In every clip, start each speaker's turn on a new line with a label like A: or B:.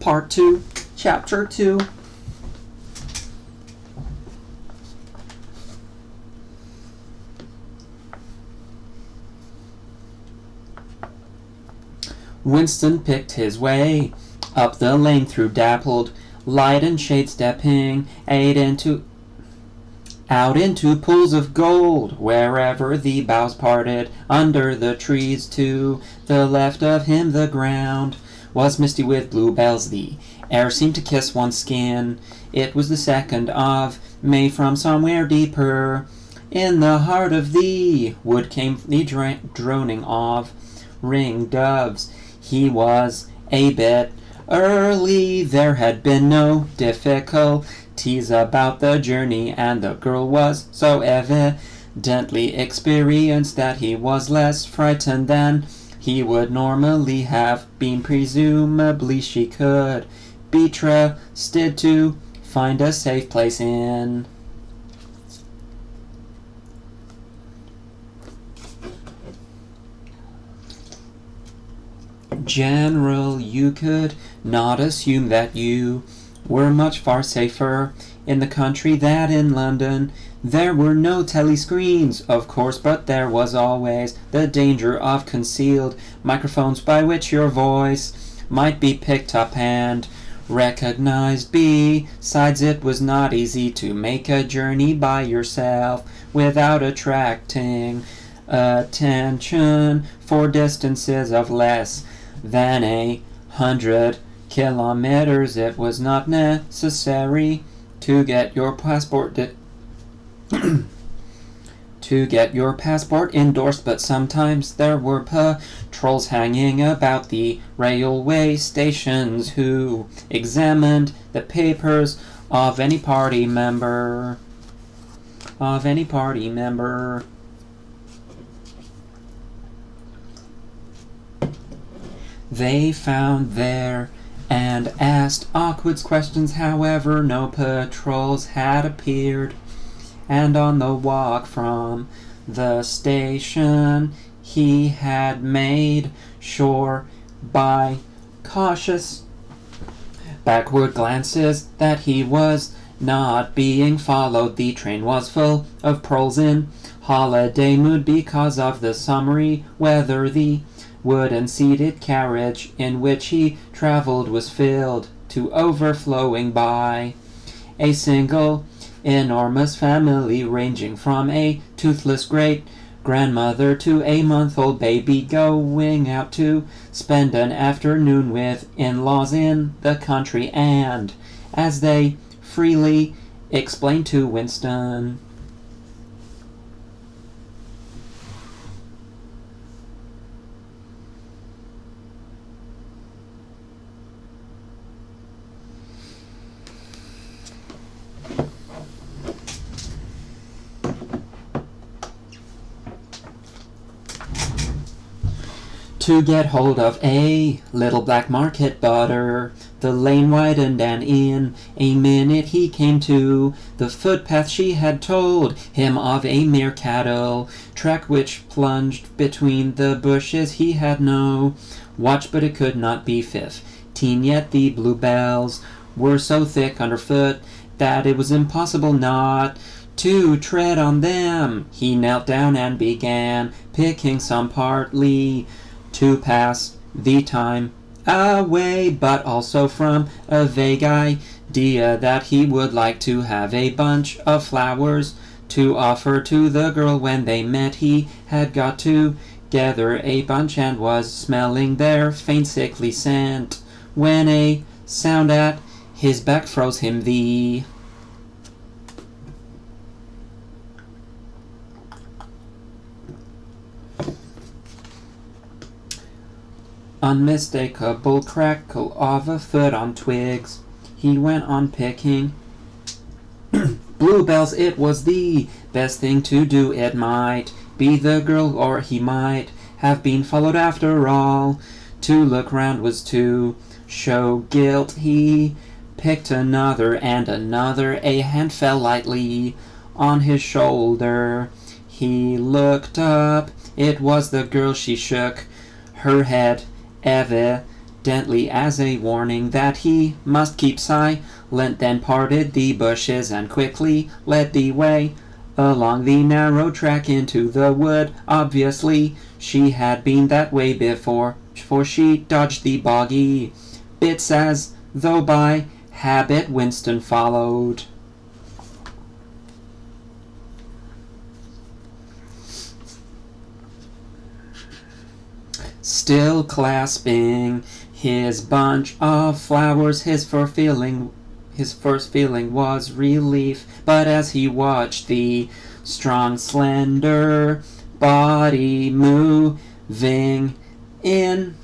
A: Part 2, Chapter 2. Winston picked his way up the lane through dappled light and shade, stepping out into pools of gold, wherever the boughs parted under the trees. To the left of him the ground was misty with bluebells. The air seemed to kiss one's skin. It was the 2nd of May. From somewhere deeper in the heart of the wood came the droning of ring doves. He was a bit early. There had been no difficulties about the journey, and the girl was so evidently experienced that he was less frightened than he would normally have been. Presumably she could be trusted to find a safe place in. General, you could not assume that you were much far safer in the country than in London. There were no telescreens, of course, but there was always the danger of concealed microphones by which your voice might be picked up and recognized. Besides, it was not easy to make a journey by yourself without attracting attention for distances of less than 100 kilometers. It was not necessary to get your passport endorsed, but sometimes there were patrols hanging about the railway stations who examined the papers of any party member. They found there and asked awkward questions. However, no patrols had appeared, and on the walk from the station he had made sure by cautious backward glances that he was not being followed. The train was full of proles in holiday mood because of the summery weather. The wooden seated carriage in which he traveled was filled to overflowing by a single enormous family, ranging from a toothless great-grandmother to a month-old baby, going out to spend an afternoon with in-laws in the country. And, as they freely explained to Winston, to get hold of a little black market butter, the lane widened, and in a minute he came to the footpath she had told him of, a mere cattle track which plunged between the bushes. He had no watch, but it could not be 15 yet. The bluebells were so thick underfoot that it was impossible not to tread on them. He knelt down and began picking some, partly to pass the time away, but also from a vague idea that he would like to have a bunch of flowers to offer to the girl when they met. He had got together a bunch and was smelling their faint sickly scent when a sound at his back froze him. The unmistakable crackle of a foot on twigs. He went on picking bluebells. It was the best thing to do. It might be the girl, or he might have been followed after all. To look round was to show guilt. He picked another and another. A hand fell lightly on his shoulder. He looked up. It was the girl. She shook her head. Evidently evidently as a warning that he must keep silent, then parted the bushes and quickly led the way along the narrow track into the wood. Obviously, she had been that way before, for she dodged the boggy bits as though by habit. Winston followed. Still clasping his bunch of flowers, his first feeling was relief. But as he watched the strong, slender body moving in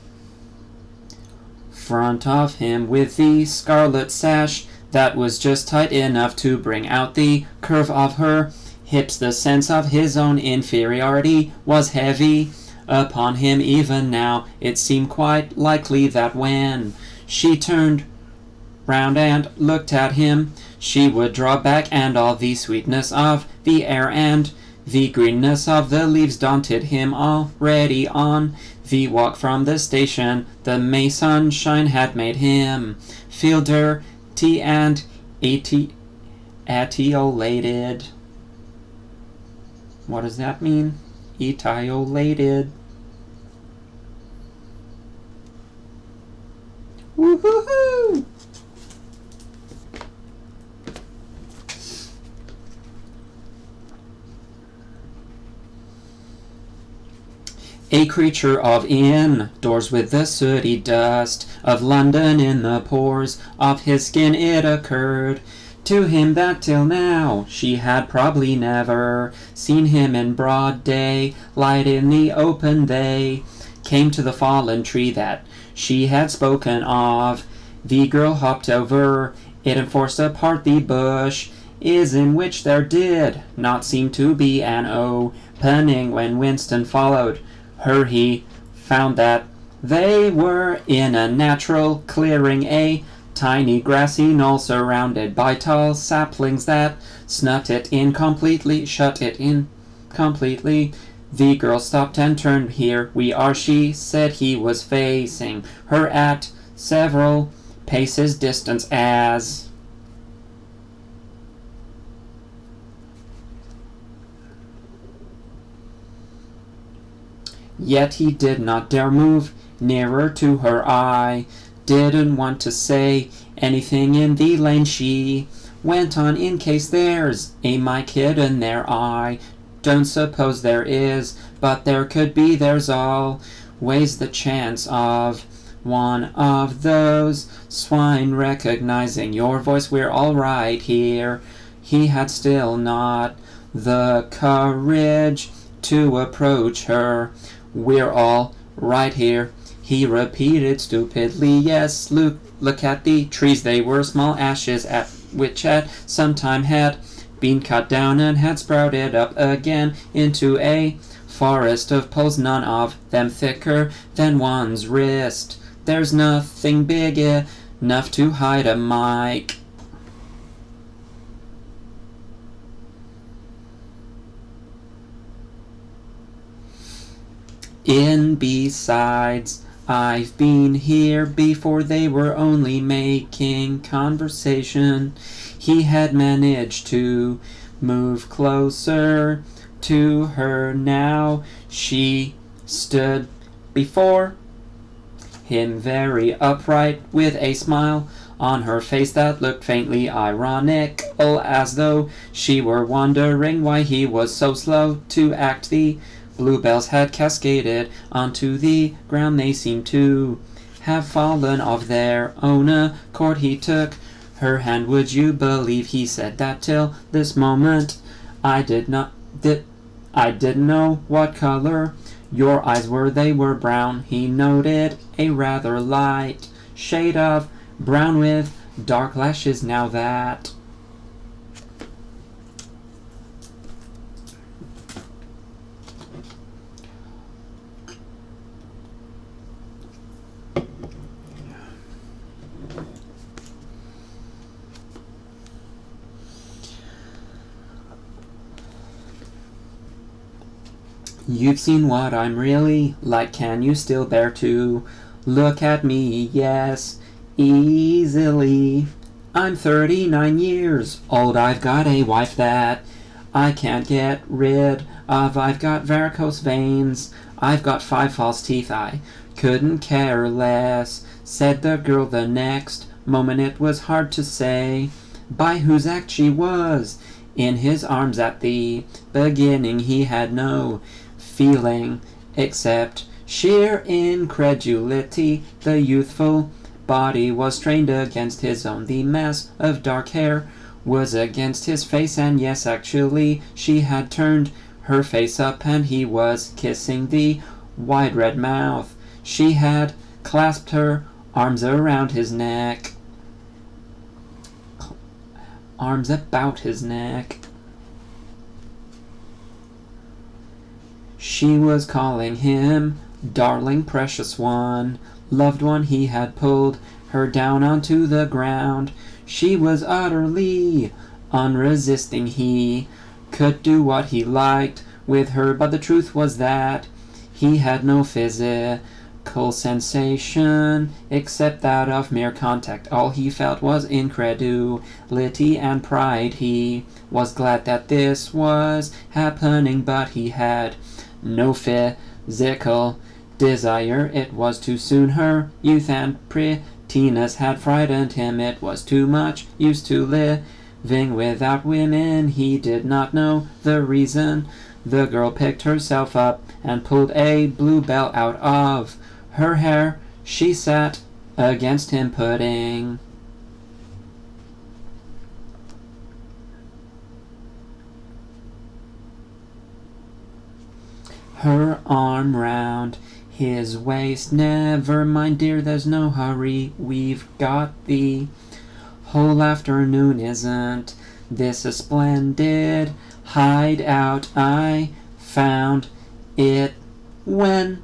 A: front of him with the scarlet sash that was just tight enough to bring out the curve of her hips, the sense of his own inferiority was heavy upon him. Even now it seemed quite likely that when she turned round and looked at him, she would draw back, and all the sweetness of the air and the greenness of the leaves daunted him. Already on the walk from the station, the May sunshine had made him feel dirty and etiolated. What does that mean? Etiolated. Woohoo! A creature of indoors with the sooty dust of London in the pores of his skin, it occurred to him that till now she had probably never seen him in broad day light in the open. They came to the fallen tree that she had spoken of. The girl hopped over it and forced apart the bush, in which there did not seem to be an opening. When Winston followed her, he found that they were in a natural clearing, a tiny grassy knoll surrounded by tall saplings that shut it in completely. The girl stopped and turned. Here we are, she said. He was facing her at several paces distance, as yet he did not dare move nearer to her. I didn't want to say anything in the lane, she went on, in case there's a mic hidden there. I don't suppose there is, but there could be. There's always the chance of one of those swine recognizing your voice. We're all right here. He had still not the courage to approach her. We're all right here, he repeated stupidly. Yes, look at the trees. They were small ashes which at some time had been cut down and had sprouted up again into a forest of poles, none of them thicker than one's wrist. There's nothing big enough to hide a mic. Besides, I've been here before. They were only making conversation. He had managed to move closer to her now. She stood before him very upright, with a smile on her face that looked faintly ironical, as though she were wondering why he was so slow to act. The bluebells had cascaded onto the ground. They seemed to have fallen of their own accord. He took her hand. Would you believe, he said, that till this moment I didn't know what color your eyes were. They were brown. He noted a rather light shade of brown with dark lashes. Now that you've seen what I'm really like, can you still bear to Look at me, yes, easily. I'm 39 years old, I've got a wife that I can't get rid of. I've got varicose veins, I've got 5 false teeth, I couldn't care less, said the girl the next moment. It was hard to say by whose act she was in his arms at the beginning. He had no feeling except sheer incredulity. The youthful body was strained against his own. The mass of dark hair was against his face, and yes, actually, she had turned her face up, and he was kissing the wide red mouth. She had clasped her arms around his neck. Arms about his neck. She was calling him darling, precious one, loved one. He had pulled her down onto the ground. She was utterly unresisting. He could do what he liked with her, but the truth was that he had no physical sensation except that of mere contact. All he felt was incredulity and pride. He was glad that this was happening, but he had no physical desire. It was too soon. Her youth and prettiness had frightened him. It was too much. Used to living without women, he did not know the reason. The girl picked herself up and pulled a bluebell out of her hair. She sat against him, putting her arm round his waist. Never mind, dear, there's no hurry. We've got the whole afternoon. Isn't this a splendid hideout? I found it when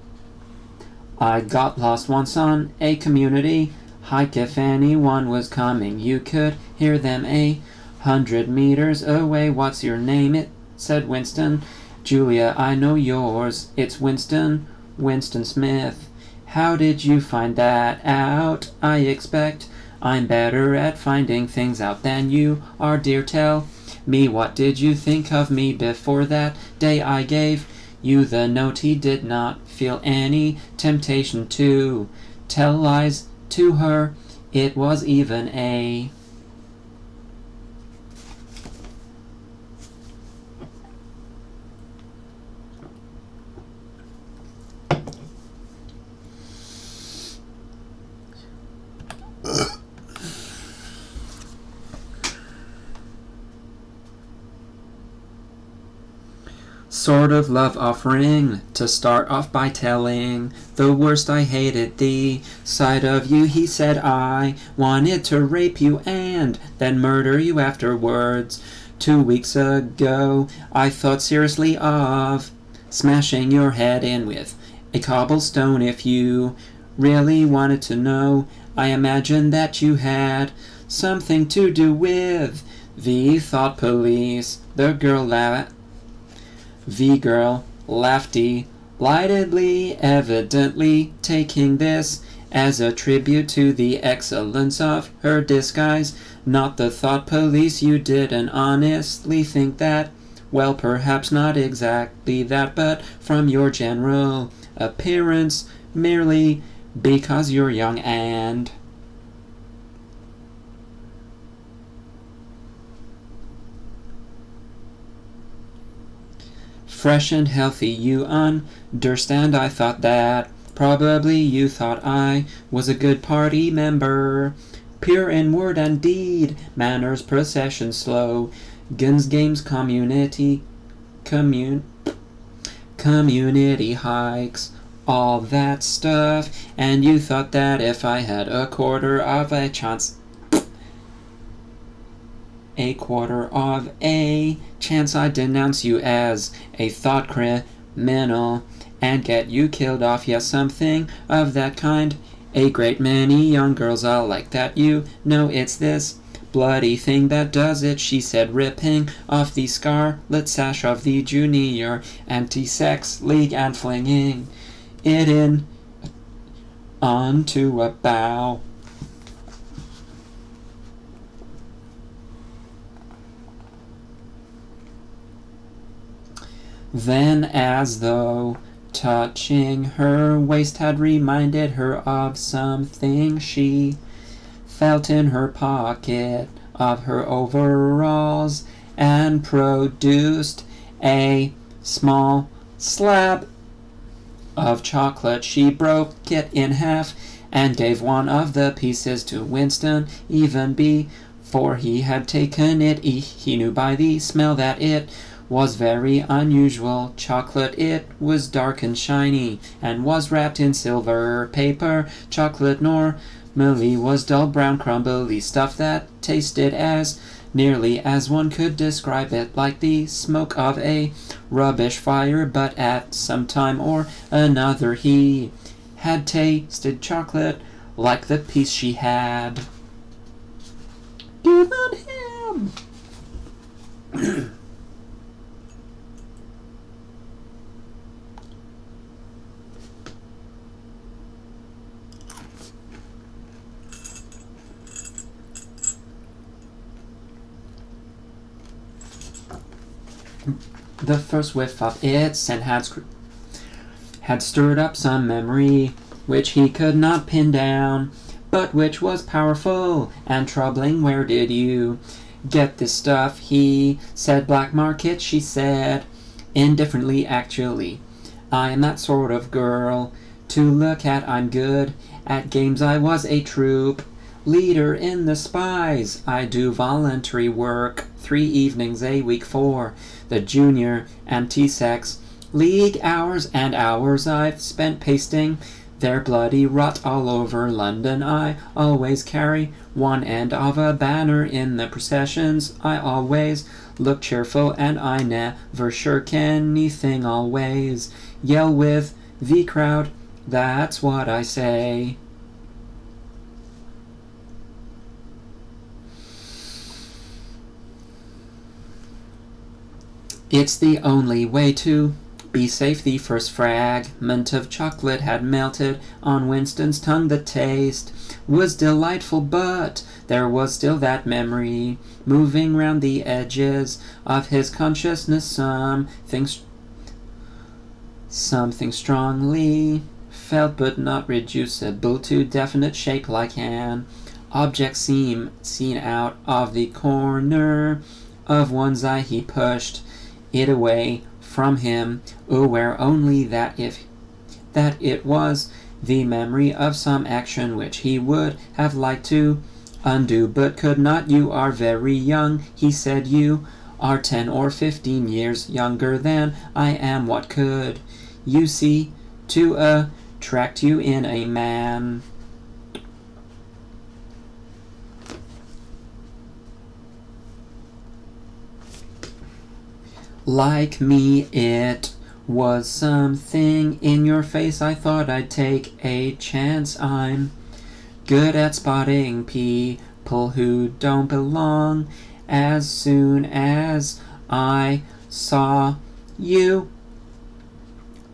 A: I got lost once on a community hike. If anyone was coming, you could hear them 100 meters away. What's your name? It said Winston. Julia, I know yours. It's Winston. Winston Smith. How did you find that out? I expect I'm better at finding things out than you are, dear. Tell me, what did you think of me before that day I gave you the note? He did not feel any temptation to tell lies to her. It was even a sort of love offering to start off by telling the worst. I hated the sight of you. He said I wanted to rape you and then murder you afterwards. 2 weeks ago I thought seriously of smashing your head in with a cobblestone. If you really wanted to know, I imagined that you had something to do with the thought police. The girl laughed delightedly, evidently taking this as a tribute to the excellence of her disguise. Not the thought police, you didn't honestly think that? Well, perhaps not exactly that, but from your general appearance, merely because you're young and fresh and healthy, you understand. I thought that probably you thought I was a good party member, pure in word and deed, manners, procession, slow, guns, games, community hikes, all that stuff. And you thought that if I had a quarter of a chance I'd denounce you as a thought criminal and get you killed off. Yes, something of that kind. A great many young girls are like that. You know it's this bloody thing that does it, she said, ripping off the scarlet sash of the Junior Anti-Sex League and flinging it in onto a bough. Then, as though touching her waist had reminded her of something, she felt in her pocket of her overalls and produced a small slab of chocolate. She broke it in half and gave one of the pieces to Winston. Even before he had taken it, he knew by the smell that it was very unusual chocolate. It was dark and shiny, and was wrapped in silver paper. Chocolate normally was dull brown crumbly stuff that tasted as nearly as one could describe it, like the smoke of a rubbish fire. But at some time or another he had tasted chocolate like the piece she had given him. The first whiff of its scent had stirred up some memory which he could not pin down, but which was powerful and troubling. Where did you get this stuff? He said. Black market, she said, indifferently. Actually, I am that sort of girl to look at. I'm good at games. I was a troop leader in the Spies. I do voluntary work 3 evenings a week for the Junior Anti-Sex League. Hours and hours I've spent pasting their bloody rot all over London. I always carry one end of a banner in the processions. I always look cheerful, and I never shirk anything. Always yell with the crowd. That's what I say. It's the only way to be safe. The first fragment of chocolate had melted on Winston's tongue. The taste was delightful, but there was still that memory moving round the edges of his consciousness. Something strongly felt but not reducible to definite shape, like an object seen out of the corner of one's eye. He pushed it away from him, aware only that it was the memory of some action which he would have liked to undo but could not. You are very young, he said. You are 10 or 15 years younger than I am. What could you see to attract you in a man? Like me? It was something in your face. I thought I'd take a chance. I'm good at spotting people who don't belong. As soon as I saw you,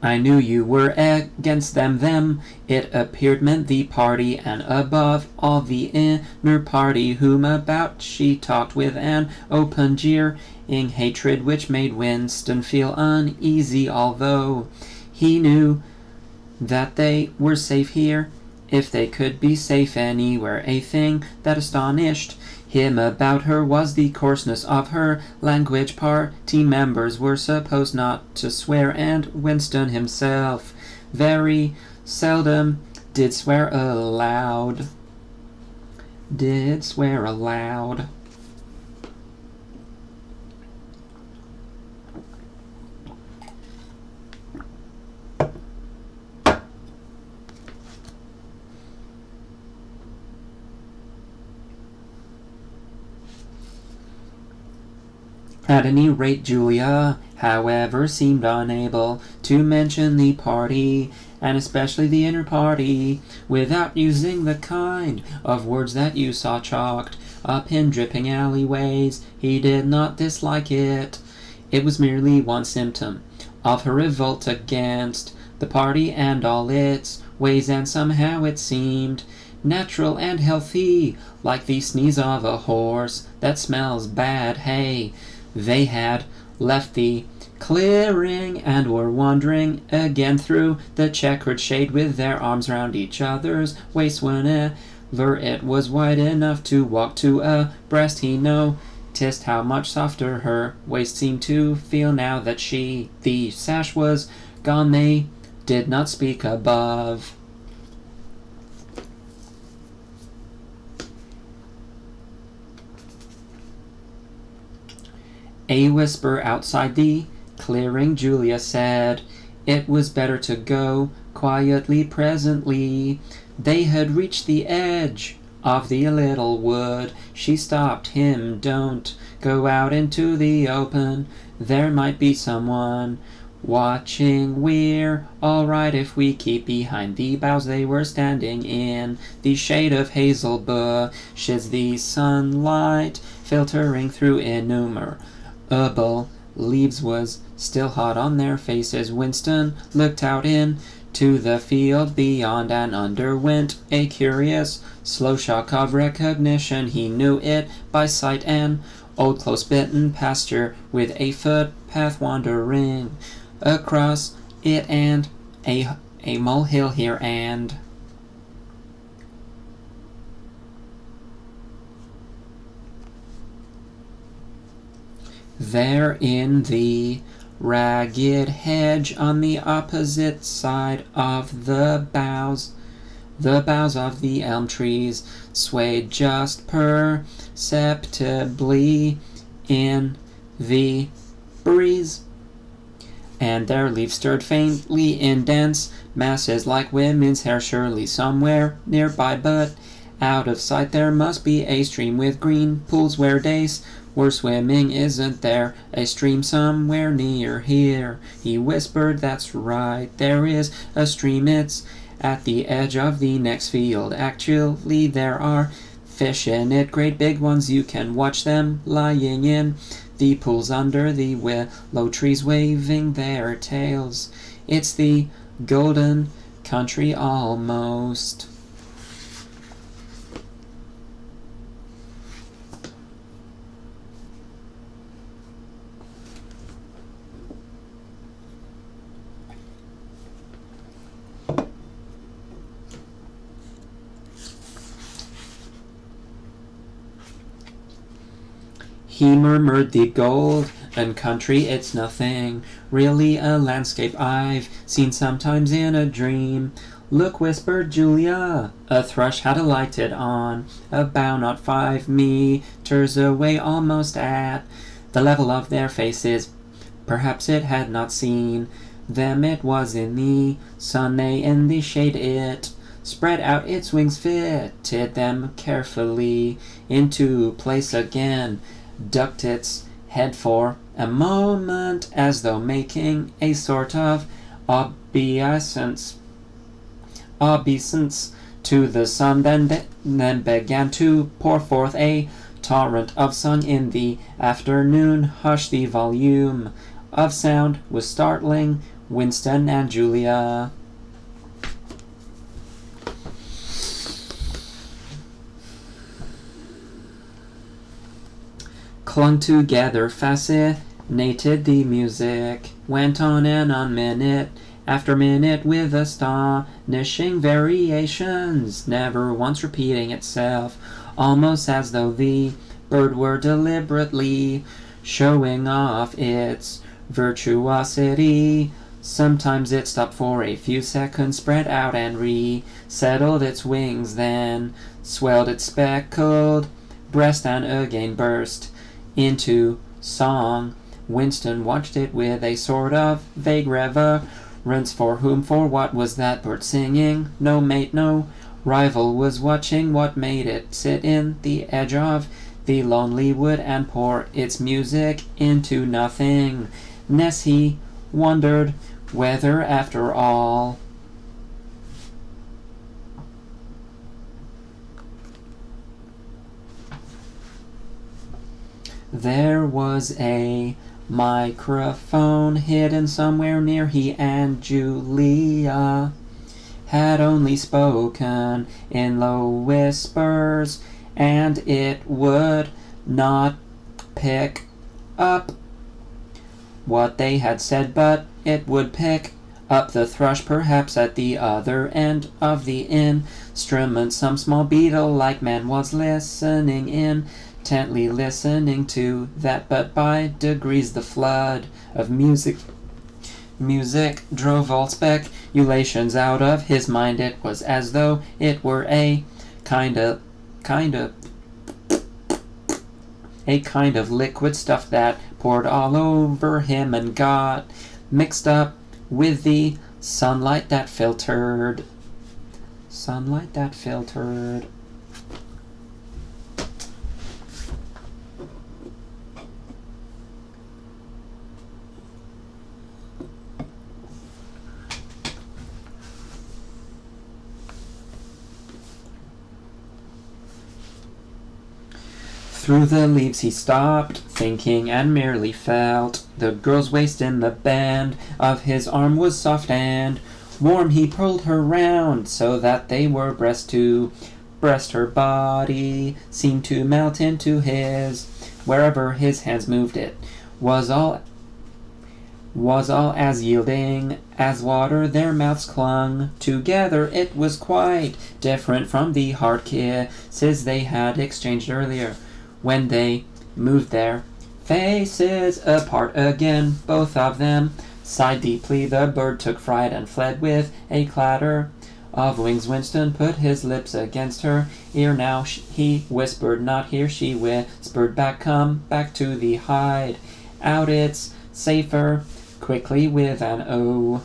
A: I knew you were against them. Them, it appeared, meant the party, and above all the inner party, whom about she talked with an open jeering hatred which made Winston feel uneasy, although he knew that they were safe here, if they could be safe anywhere. A thing that astonished him about her was the coarseness of her language. Party members were supposed not to swear, and Winston himself very seldom did swear aloud. At any rate, Julia, however, seemed unable to mention the party, and especially the inner party, without using the kind of words that you saw chalked up in dripping alleyways. He did not dislike it. It was merely one symptom of her revolt against the party and all its ways, and somehow it seemed natural and healthy, like the sneeze of a horse that smells bad hay. They had left the clearing and were wandering again through the checkered shade with their arms round each other's waists whenever it was wide enough to walk to abreast. He noticed how much softer her waist seemed to feel now that the sash was gone. They did not speak above. A whisper outside the clearing, Julia said. It was better to go quietly. Presently they had reached the edge of the little wood. She stopped him. Don't go out into the open. There might be someone watching. We're all right if we keep behind the boughs. They were standing in the shade of hazel bushes, the sunlight filtering through innumerable leaves was still hot on their faces. Winston looked out into the field beyond and underwent a curious, slow shock of recognition. He knew it by sight, an old close-bitten pasture with a footpath wandering across it, and a molehill here and there. In the ragged hedge on the opposite side of the boughs of the elm trees swayed just perceptibly in the breeze, and their leaves stirred faintly in dense masses like women's hair. Surely somewhere nearby, but out of sight, there must be a stream with green pools where days were swimming. Isn't there a stream somewhere near here? He whispered. That's right, there is a stream. It's at the edge of the next field. Actually, there are fish in it, great big ones. You can watch them lying in the pools under the willow trees, waving their tails. It's the golden country almost. He murmured, the golden country, it's nothing, really a landscape I've seen sometimes in a dream. Look, whispered Julia, a thrush had alighted on a bough not 5 meters away, almost at the level of their faces. Perhaps it had not seen them. It was in the sun, nay, in the shade. It spread out its wings, fitted them carefully into place again, ducked its head for a moment as though making a sort of obeisance to the sun, then began to pour forth a torrent of song in the afternoon hush. The volume of sound was startling Winston and Julia. Clung together, fascinated. The music went on and on, minute after minute, with astonishing variations, never once repeating itself, almost as though the bird were deliberately showing off its virtuosity. Sometimes it stopped for a few seconds, spread out and resettled its wings, then swelled its speckled breast and again burst into song. Winston watched it with a sort of vague reverence. For whom? For what was that bird singing? No mate, no rival was watching. What made it sit in the edge of the lonely wood and pour its music into nothingness? He wondered whether, after all, there was a microphone hidden somewhere near he and Julia had only spoken in low whispers, and it would not pick up what they had said, but it would pick up the thrush perhaps at the other end of the instrument. Some small beetle-like man was listening intently listening to that, but by degrees the flood of music drove all speculations out of his mind. It was as though it were a kind of liquid stuff that poured all over him and got mixed up with the sunlight that filtered. Through the leaves he stopped, thinking, and merely felt the girl's waist in the band of his arm was soft and warm. He pulled her round so that they were breast to breast. Her body seemed to melt into his. Wherever his hands moved, it was all as yielding as water. Their mouths clung together. It was quite different from the hard kisses they had exchanged earlier. When they moved their faces apart again, both of them sighed deeply. The bird took fright and fled with a clatter of wings. Winston put his lips against her ear. Now he whispered, not here. She whispered back, come back to the hide out, it's safer. Quickly with an O.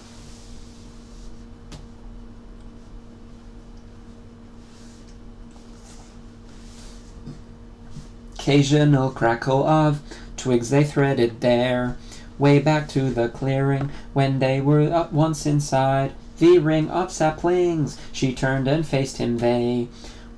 A: Occasional crackle of twigs they threaded their way back to the clearing. When they were up once inside the ring of saplings, she turned and faced him. They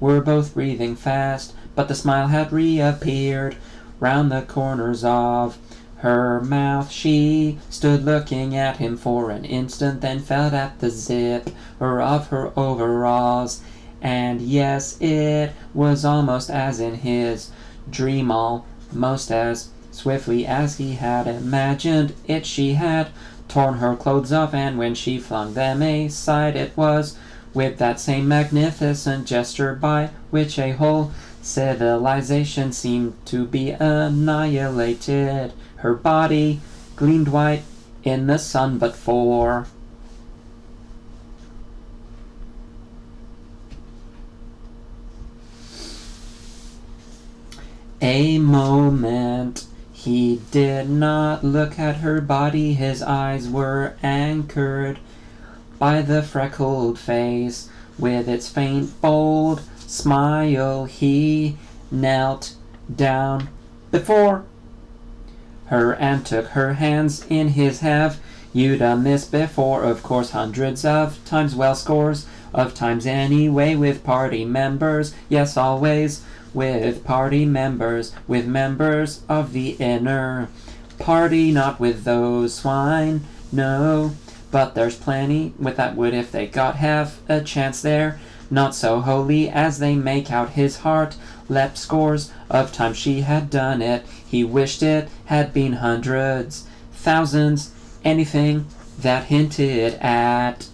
A: were both breathing fast, but the smile had reappeared round the corners of her mouth. She stood looking at him for an instant, then felt at the zipper of her overalls. And yes, it was almost as in his dream, almost as swiftly as he had imagined it. She had torn her clothes off, and when she flung them aside, it was with that same magnificent gesture by which a whole civilization seemed to be annihilated. Her body gleamed white in the sun, but for a moment he did not look at her body. His eyes were anchored by the freckled face with its faint, bold smile. He knelt down before her and took her hands in his. Have you done this before? Of course, hundreds of times, well, scores of times anyway, with party members. Yes, always with party members, with members of the inner party, not with those swine, no. But there's plenty with that would if they got half a chance. There, not so holy as they make out. His heart leapt scores of times she had done it. He wished it had been hundreds, thousands, anything that hinted at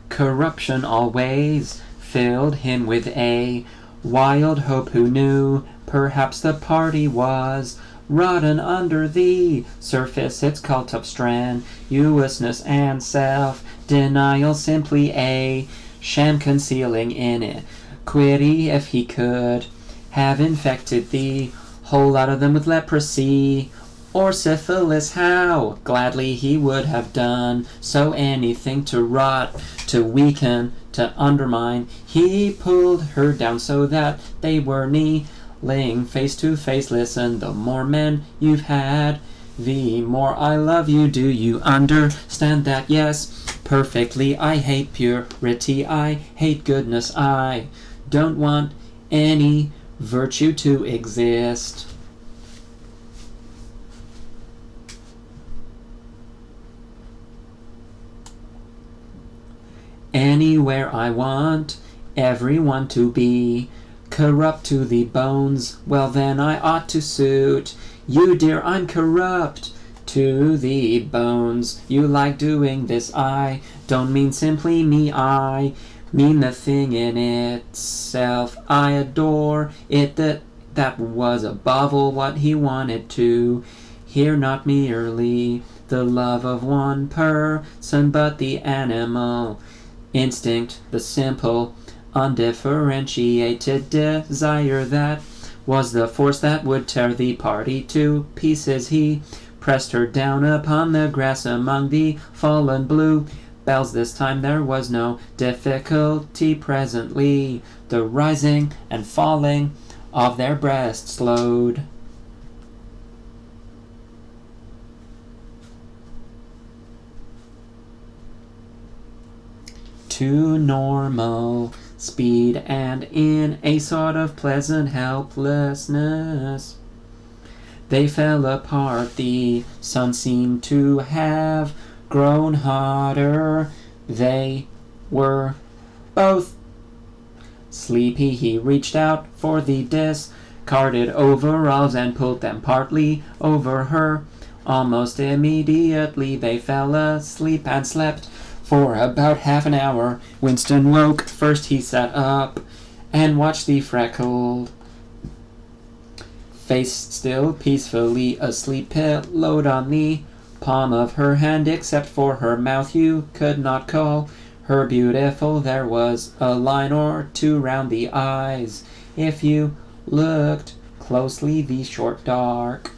A: corruption. Always filled him with a wild hope. Who knew? Perhaps the party was rotten under the surface. Its cult of strenuousness and self-denial simply a sham, concealing iniquity. If he could have infected the whole lot of them with leprosy, or syphilis, how gladly he would have done so, anything to rot, to weaken, to undermine. He pulled her down so that they were kneeling face to face. Listen, the more men you've had, the more I love you. Do you understand that? Yes, perfectly. I hate purity, I hate goodness, I don't want any virtue to exist. Anywhere I want everyone to be corrupt to the bones, well then I ought to suit you, dear. I'm corrupt to the bones. You like doing this, I don't mean simply me, I mean the thing in itself. I adore it, that was above all what he wanted to hear, not merely the love of one person, but the animal instinct, the simple, undifferentiated desire that was the force that would tear the party to pieces. He pressed her down upon the grass among the fallen bluebells. This time there was no difficulty. Presently the rising and falling of their breasts slowed. To normal speed, and in a sort of pleasant helplessness they fell apart. The sun seemed to have grown hotter. They were both sleepy. He reached out for the discarded overalls and pulled them partly over her. Almost immediately they fell asleep and slept for about half an hour. Winston woke. First he sat up and watched the freckled face still peacefully asleep, pillowed on the palm of her hand. Except for her mouth you could not call her beautiful. There was a line or two round the eyes if you looked closely. The short dark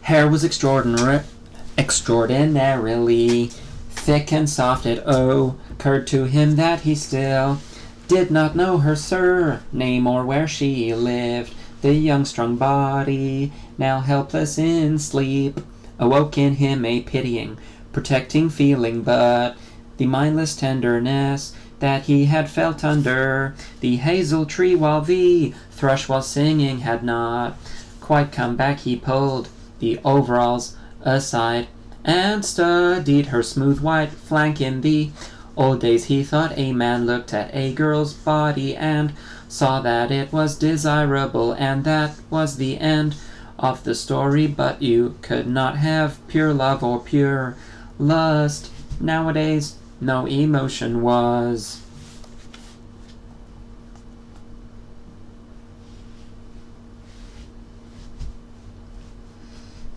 A: hair was extraordinarily thick and soft. It occurred to him that he still did not know her surname or where she lived. The young strong body, now helpless in sleep, awoke in him a pitying, protecting feeling, but the mindless tenderness that he had felt under the hazel tree while the thrush was singing had not quite come back. He pulled the overalls aside and studied her smooth white flank. In the old days he thought a man looked at a girl's body and saw that it was desirable, and that was the end of the story. But you could not have pure love or pure lust. Nowadays no emotion was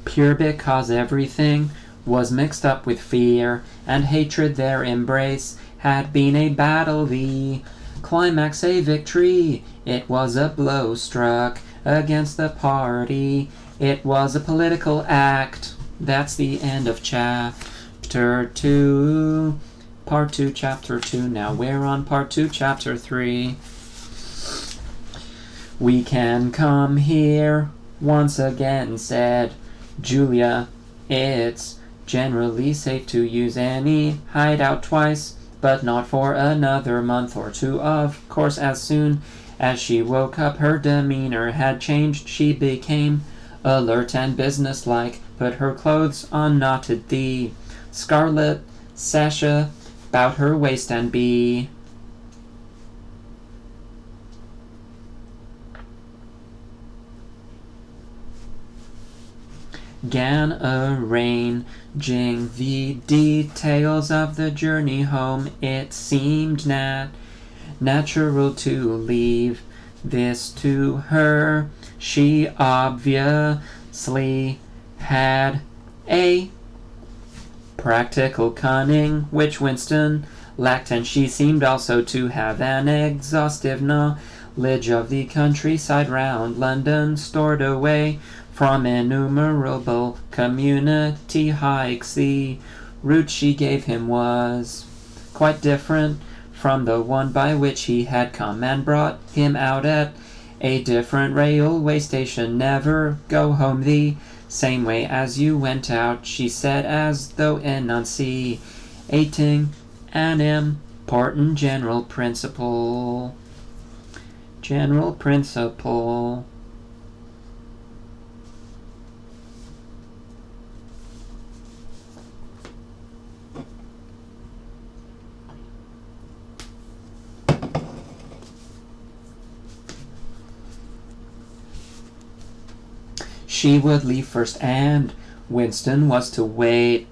A: pure, because everything was mixed up with fear and hatred. Their embrace had been a battle, the climax a victory. It was a blow struck against the party. It was a political act. That's the end of chapter 2. Part 2, chapter 2. Now we're on part 2, chapter 3. We can come here once again, said Julia. It's generally safe to use any hideout twice, but not for another month or two. Of course, as soon as she woke up, her demeanor had changed. She became alert and businesslike, put her clothes on, knotted the scarlet sasha about her waist, and began arranging the details of the journey home. It seemed natural to leave This to her, she obviously had a practical cunning which Winston lacked, and she seemed also to have an exhaustive knowledge of the countryside round London, stored away from innumerable community hikes. The route she gave him was quite different from the one by which he had come, and brought him out at a different railway station. Never go home the same way as you went out, she said, as though enunciating an important general principle. General principle. She would leave first, and Winston was to wait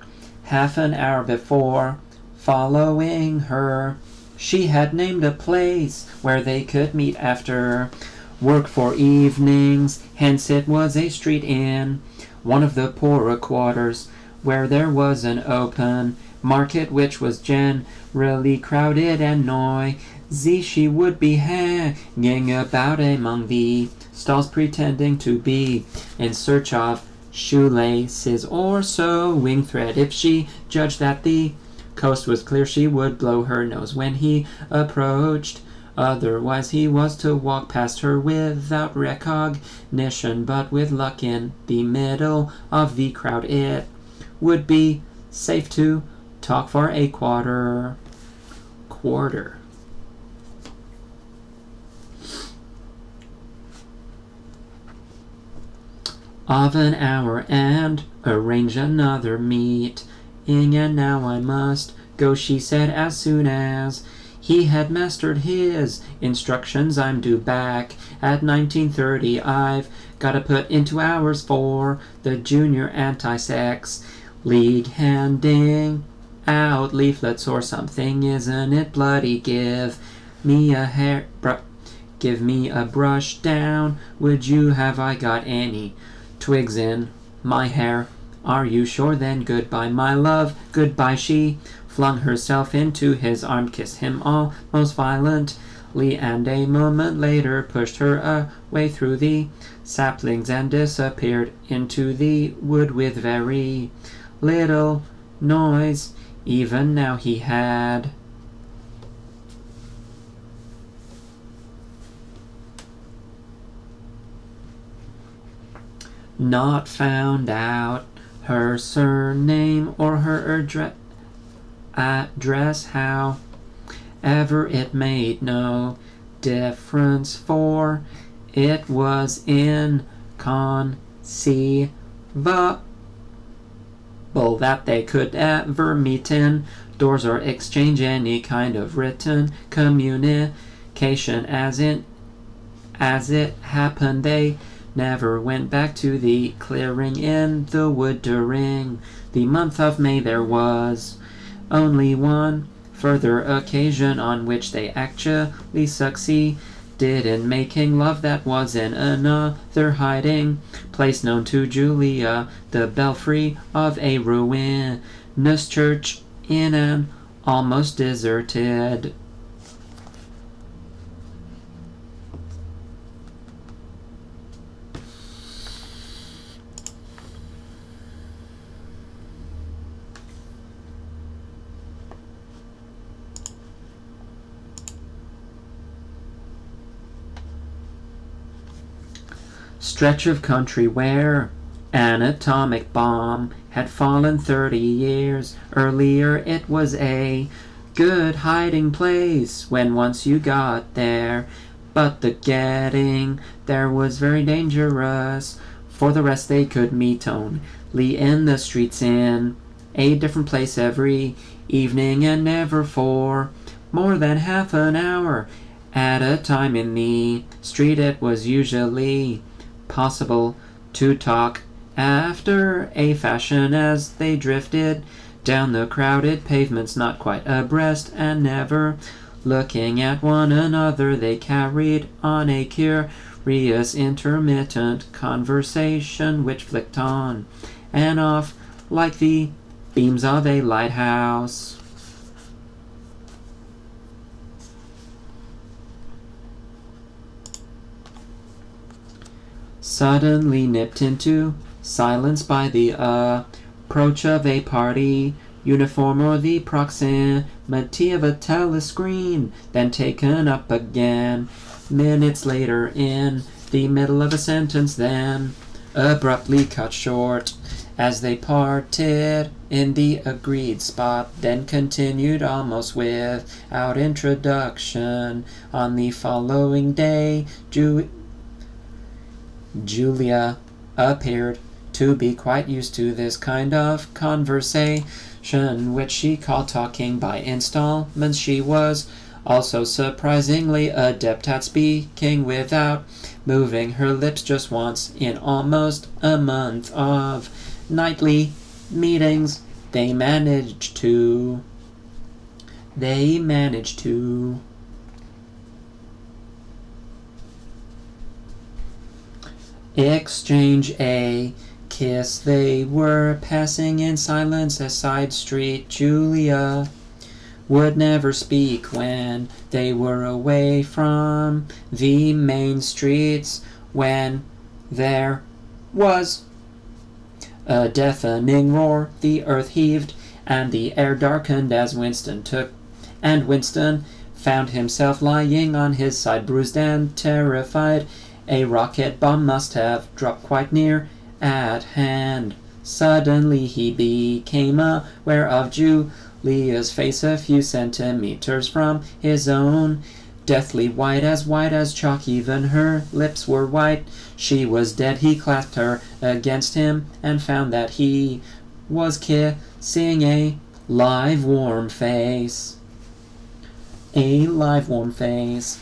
A: half an hour before following her. She had named a place where they could meet after work for evenings, hence it was a street in one of the poorer quarters, where there was an open market which was generally crowded and noisy. She would be hanging about among the stalls, pretending to be in search of shoelaces or sewing thread. If she judged that the coast was clear, she would blow her nose when he approached. Otherwise he was to walk past her without recognition, but with luck in the middle of the crowd it would be safe to talk for a quarter of an hour and arrange another meeting. And now I must go, she said, as soon as he had mastered his instructions. I'm due back at 19:30. I've got to put into hours for the Junior Anti-Sex League, handing out leaflets or something, isn't it bloody? Give me a brush down, would you? Have I got any twigs in my hair? Are you sure? Then goodbye, my love, goodbye. She flung herself into his arm, kissed him almost violently, and a moment later pushed her away through the saplings and disappeared into the wood with very little noise. Even now he had not found out her surname or her address. However, it made no difference, for it was inconceivable that they could ever meet indoors or exchange any kind of written communication. As it happened, they never went back to the clearing in the wood. During the month of May there was only one further occasion on which they actually succeeded in making love. That was in another hiding place known to Julia, the belfry of a ruinous church in an almost deserted stretch of country where an atomic bomb had fallen 30 years earlier. It was a good hiding place when once you got there, but the getting there was very dangerous. For the rest, they could meet only in the streets in a different place every evening, and never for more than half an hour at a time. In the street it was usually possible to talk after a fashion as they drifted down the crowded pavements, not quite abreast and never Looking at one another, they carried on a curious intermittent conversation which flicked on and off like the beams of a lighthouse. Suddenly nipped into silence by the approach of a party, uniform or the proximity of a telescreen, then taken up again minutes later in the middle of a sentence, then abruptly cut short as they parted in the agreed spot, then continued almost without introduction. On the following day, Julia appeared to be quite used to this kind of conversation, which she called talking by installments. She was also surprisingly adept at speaking without moving her lips just once in almost a month of nightly meetings. They managed to exchange a kiss. They were passing in silence a side street. Julia would never speak when they were away from the main streets, when there was a deafening roar, the earth heaved, and the air darkened as Winston found himself lying on his side, bruised and terrified. A rocket bomb must have dropped quite near at hand. Suddenly he became aware of Julia's face a few centimeters from his own, deathly white as chalk. Even her lips were white. She was dead. He clasped her against him and found that he was kissing a live, warm face. A live, warm face.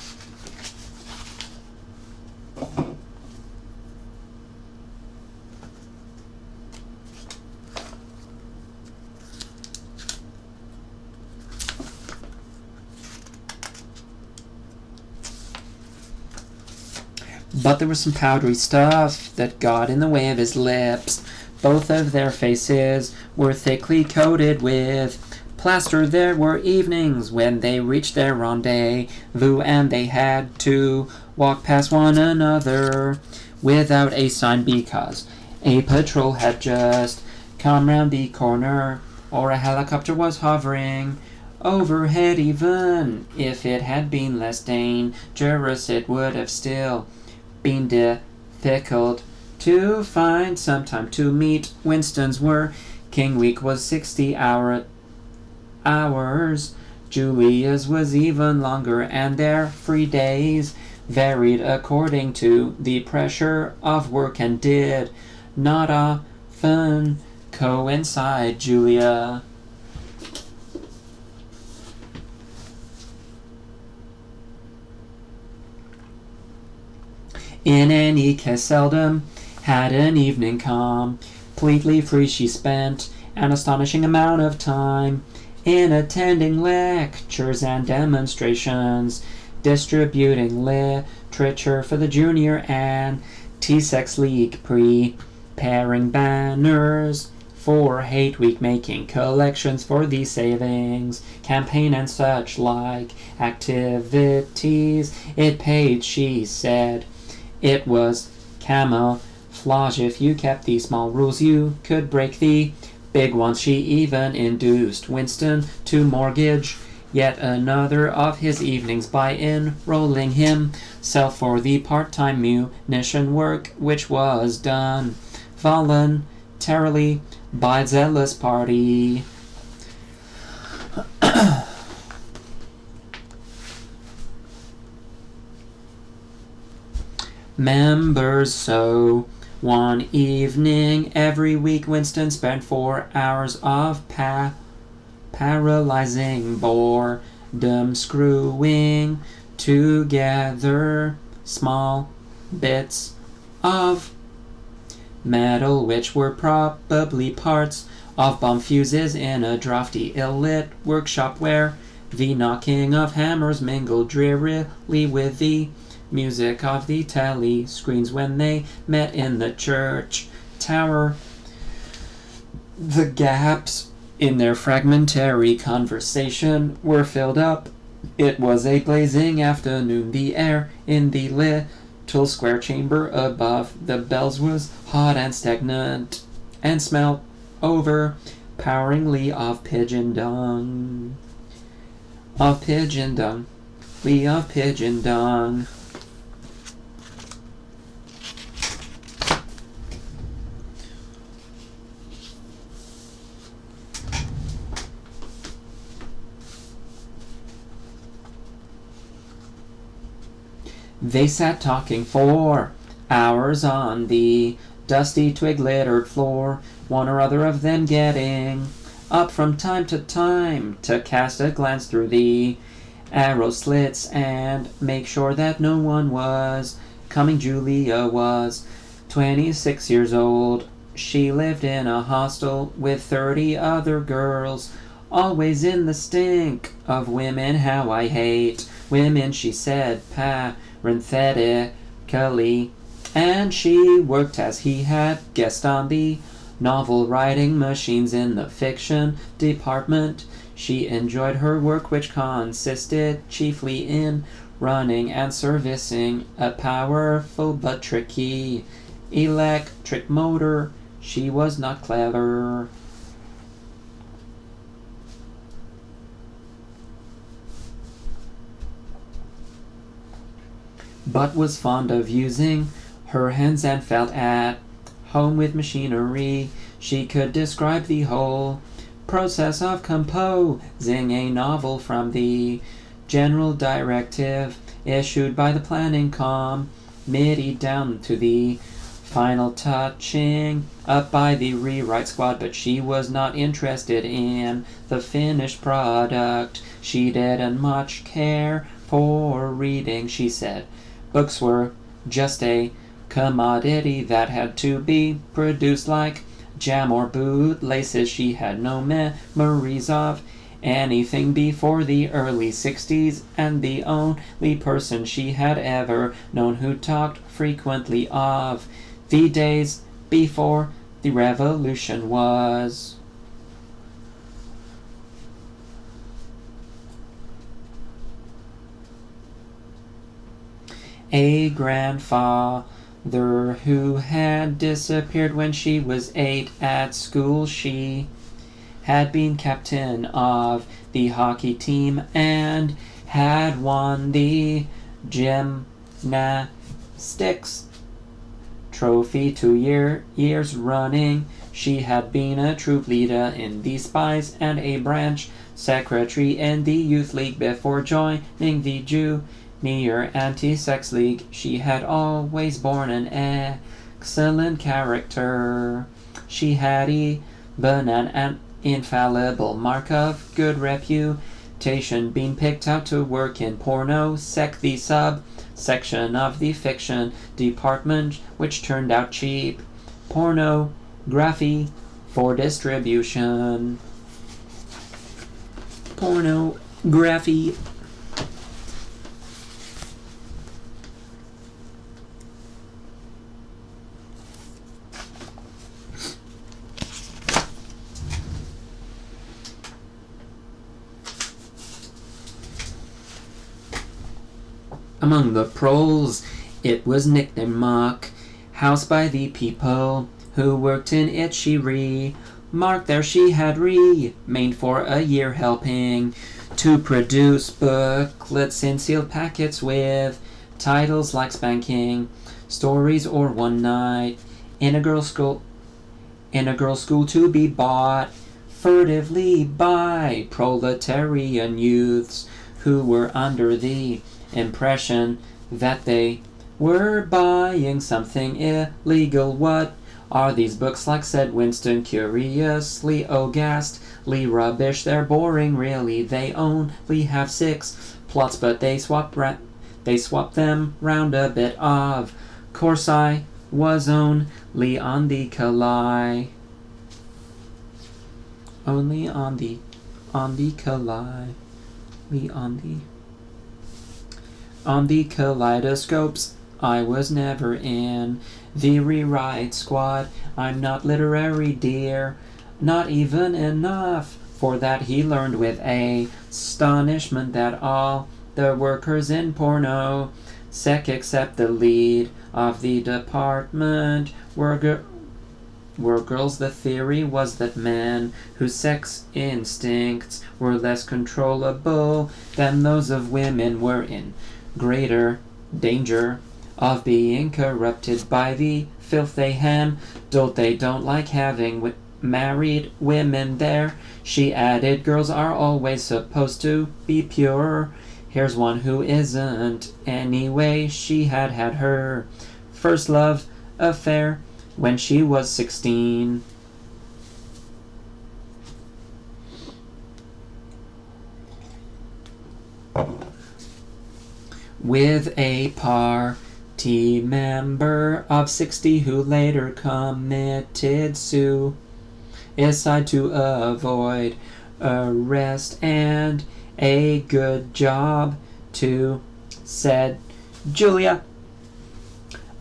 A: But there was some powdery stuff that got in the way of his lips. Both of their faces were thickly coated with plaster. There were evenings when they reached their rendezvous and they had to walk past one another without a sign because a patrol had just come round the corner or a helicopter was hovering overhead. Even if it had been less dangerous, it would have still been difficult to find some time to meet. Winston's working week was 60 hours. Julia's was even longer, and their free days varied according to the pressure of work and did not often coincide. Julia in any case seldom had an evening completely free. She spent an astonishing amount of time in attending lectures and demonstrations, distributing literature for the Junior Anti-Sex League, preparing banners for Hate Week, making collections for the Savings Campaign, and such like activities. It paid, she said. It was camouflage. If you kept the small rules, you could break the big ones. She even induced Winston to mortgage yet another of his evenings by enrolling himself for the part-time munition work, which was done voluntarily by zealous party. members. So one evening every week, Winston spent 4 hours of paralyzing boredom screwing together small bits of metal which were probably parts of bomb fuses in a drafty, ill-lit workshop where The knocking of hammers mingled drearily with the music of the tally screens when they met in the church tower. The gaps in their fragmentary conversation were filled up. It was a blazing afternoon. The air in the little square chamber above the bells was hot and stagnant and smelt overpoweringly of pigeon dung. Of pigeon dung. Of pigeon dung. They sat talking for hours on the dusty twig-littered floor, one or other of them getting up from time to time to cast a glance through the arrow slits and make sure that no one was coming. Julia was 26 years old. She lived in a hostel with 30 other girls, always in the stink of women. How I hate women, she said parenthetically, and she worked as he had guessed on the novel writing machines in the fiction department. She enjoyed her work, which consisted chiefly in running and servicing a powerful but tricky electric motor. She was not clever, but was fond of using her hands and felt at home with machinery. She could describe the whole process of composing a novel, from the general directive issued by the planning committee down to the final touching up by the rewrite squad. But she was not interested in the finished product. She didn't much care for reading, she said. Books were just a commodity that had to be produced like jam or bootlaces. She had no memories of anything before the early 60s, and the only person she had ever known who talked frequently of the days before the revolution was a grandfather who had disappeared when she was 8. At school she had been captain of the hockey team and had won the gymnastics trophy 2 years running. She had been a troop leader in the Spies and a branch secretary in the youth league before joining the Junior Anti-Sex League. She had always borne an excellent character. She had even an infallible mark of good reputation, being picked out to work in porno sec, the subsection of the fiction department, which turned out cheap pornography for distribution. Pornography. Among the proles, it was nicknamed Mock House by the people who worked in it. She remarked there she had remained for a year, helping to produce booklets in sealed packets with titles like Spanking Stories or One Night in a Girls' School to be bought furtively by proletarian youths who were under the impression that they were buying something illegal. "What are these books like?" said Winston curiously. "Oh, ghastly rubbish. They're boring, really. They only have 6 plots, but they swap them round a bit. Of course I was only on the Kalai. Only on the Kalai." We on the kaleidoscopes. I was never in the rewrite squad. I'm not literary, dear, not even enough. For that he learned with astonishment that all the workers in porno sec except the lead of the department were girls. The theory was that men whose sex instincts were less controllable than those of women were in greater danger of being corrupted by the filth they handle. They don't like having married women there. She added, girls are always supposed to be pure. Here's one who isn't. Anyway, she had her first love affair when she was 16. With a party member of 60 who later committed suicide to avoid arrest, and a good job too, said Julia.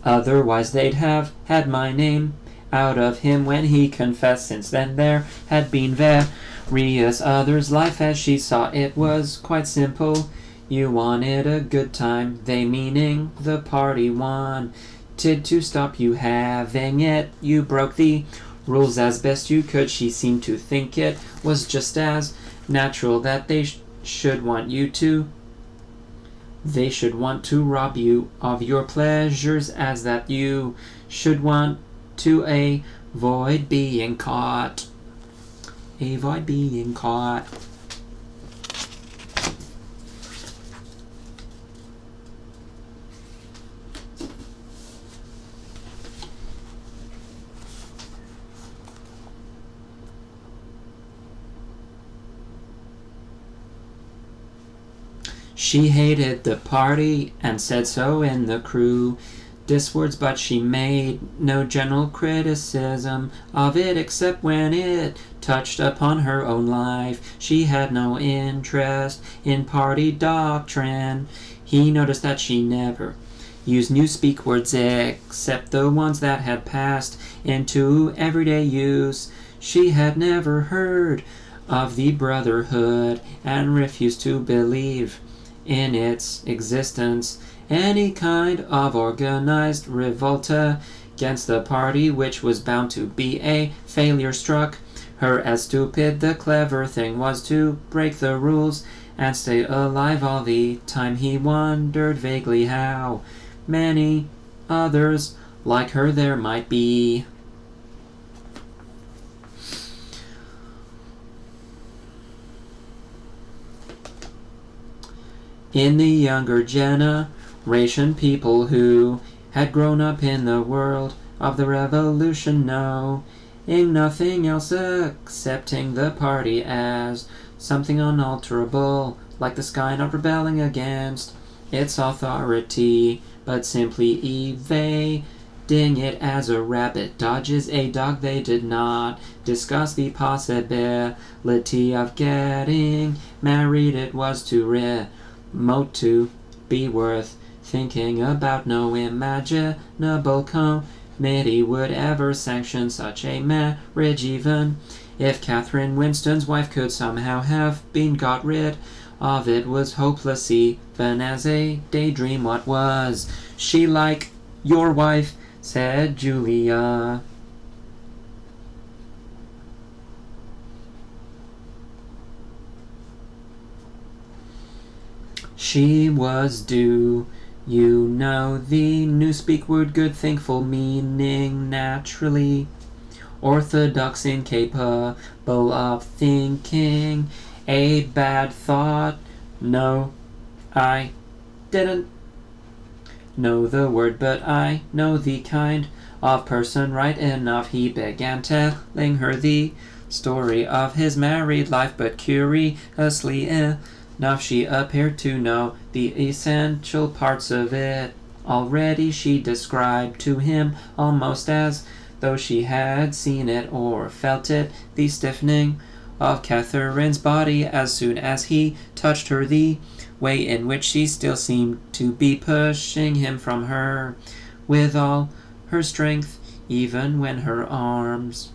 A: Otherwise they'd have had my name out of him when he confessed. Since then there had been various others. Life as she saw it was quite simple. You wanted a good time, they meaning the party wanted to stop you having it. You broke the rules as best you could. She seemed to think it was just as natural that they should want you to. They should want to rob you of your pleasures, as that you should want to avoid being caught. Avoid being caught. She hated the party and said so in the crew diswords, but she made no general criticism of it except when it touched upon her own life. She had no interest in party doctrine. He noticed that she never used newspeak words except the ones that had passed into everyday use. She had never heard of the Brotherhood and refused to believe in its existence. Any kind of organized revolt against the party, which was bound to be a failure, struck her as stupid. The clever thing was to break the rules and stay alive all the time. He wondered vaguely how many others like her there might be. In the younger generation, people who had grown up in the world of the revolution, knowing nothing else accepting the party as something unalterable, like the sky, not rebelling against its authority, but simply evading it as a rabbit dodges a dog. They did not discuss the possibility of getting married. It was too remote to be worth thinking about. No imaginable committee would ever sanction such a marriage, even if Catherine Winston's wife could somehow have been got rid of. It was hopeless even as a daydream. What was she like, your wife? Said Julia. She was do you know the newspeak word good, thankful, meaning naturally orthodox, incapable of thinking a bad thought. No, I didn't know the word, but I know the kind of person right enough. He began telling her the story of his married life, but curiously enough she appeared to know the essential parts of it already. She described to him almost as though she had seen it or felt it the stiffening of Catherine's body as soon as he touched her, the way in which she still seemed to be pushing him from her with all her strength, even when her arms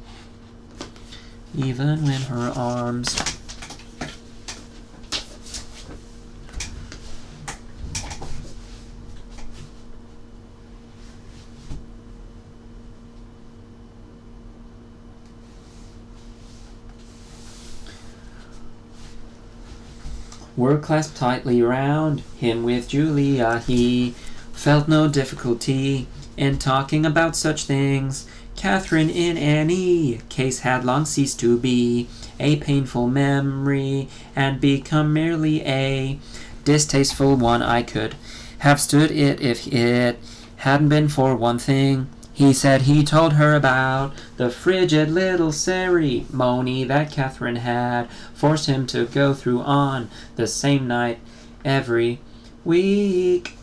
A: were clasped tightly round him. With Julia he felt no difficulty in talking about such things. Catherine in any case had long ceased to be a painful memory and become merely a distasteful one. I could have stood it if it hadn't been for one thing. He said he told her about the frigid little ceremony that Catherine had forced him to go through on the same night every week.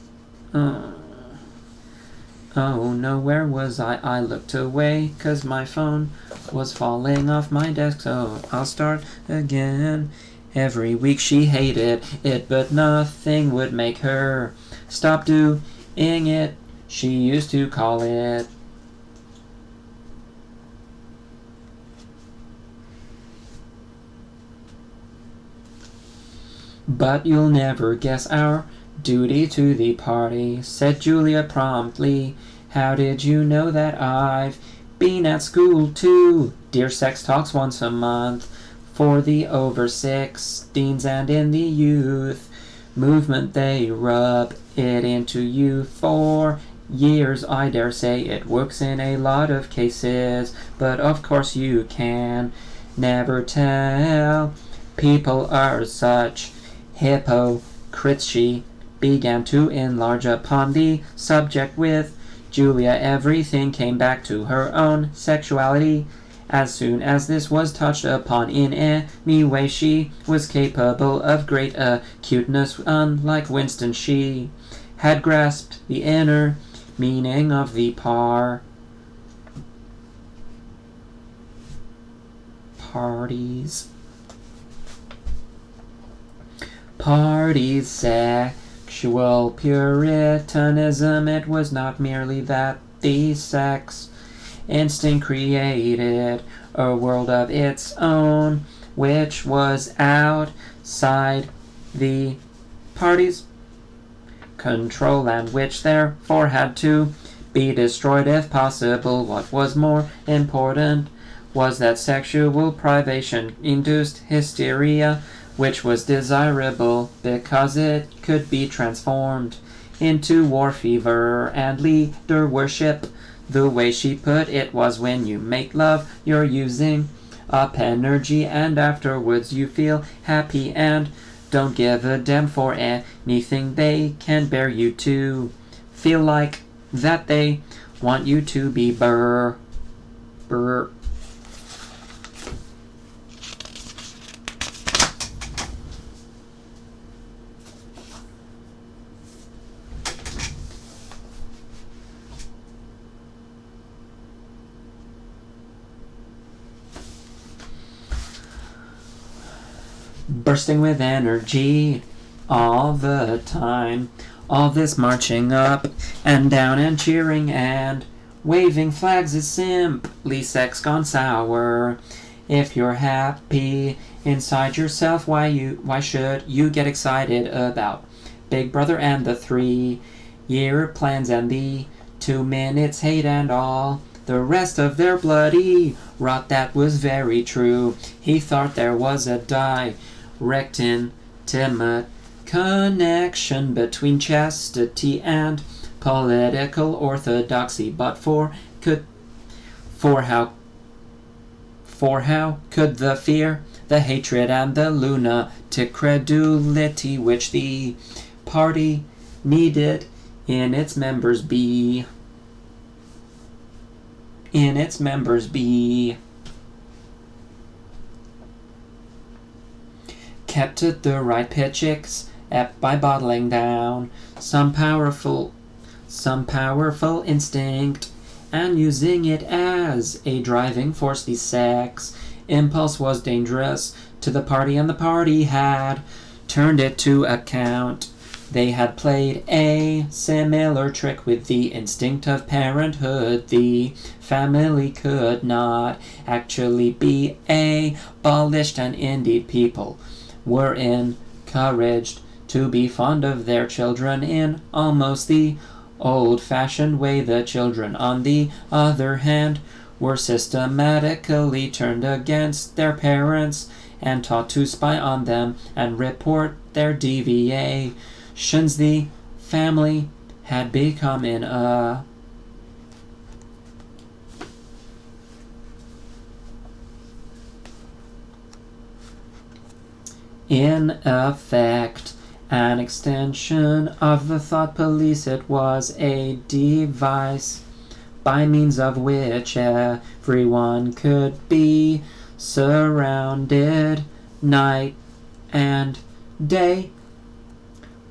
A: Oh no, where was I? I looked away 'cause my phone was falling off my desk, so I'll start again. Every week she hated it, but nothing would make her stop doing it. She used to call it "But you'll never guess our duty to the party," said Julia promptly. "How did you know that I've been at school too? Dear, sex talks once a month for the over 16s, and in the youth movement they rub it into you for years. I dare say it works in a lot of cases, but of course you can never tell. People are such hypocrites." She began to enlarge upon the subject with Julia. Everything came back to her own sexuality. As soon as this was touched upon in any way, she was capable of great acuteness. Unlike Winston, she had grasped the inner meaning of the parties' sexual puritanism. It was not merely that the sex instinct created a world of its own, which was outside the parties' control, and which therefore had to be destroyed if possible. What was more important was that sexual privation induced hysteria, which was desirable because it could be transformed into war fever and leader worship. The way she put it was, when you make love, you're using up energy, and afterwards you feel happy and don't give a damn for anything. They can bear you to feel like that. They want you to be burr. Bursting with energy all the time. All this marching up and down and cheering and waving flags is simply sex gone sour. If you're happy inside yourself, why should you get excited about Big Brother and the 3-year plans and the 2 minutes hate and all the rest of their bloody rot? That was very true. He thought there was a direct intimate connection between chastity and political orthodoxy, but for how could the fear, the hatred, and the lunatic credulity which the party needed in its members be kept at the right pitch except by bottling down some powerful instinct and using it as a driving force? The sex impulse was dangerous to the party, and the party had turned it to account. They had played a similar trick with the instinct of parenthood. The family could not actually be abolished, and indeed people were encouraged to be fond of their children in almost the old-fashioned way. The children, on the other hand, were systematically turned against their parents and taught to spy on them and report their deviations. The family had become in effect an extension of the thought police. It was a device by means of which everyone could be surrounded night and day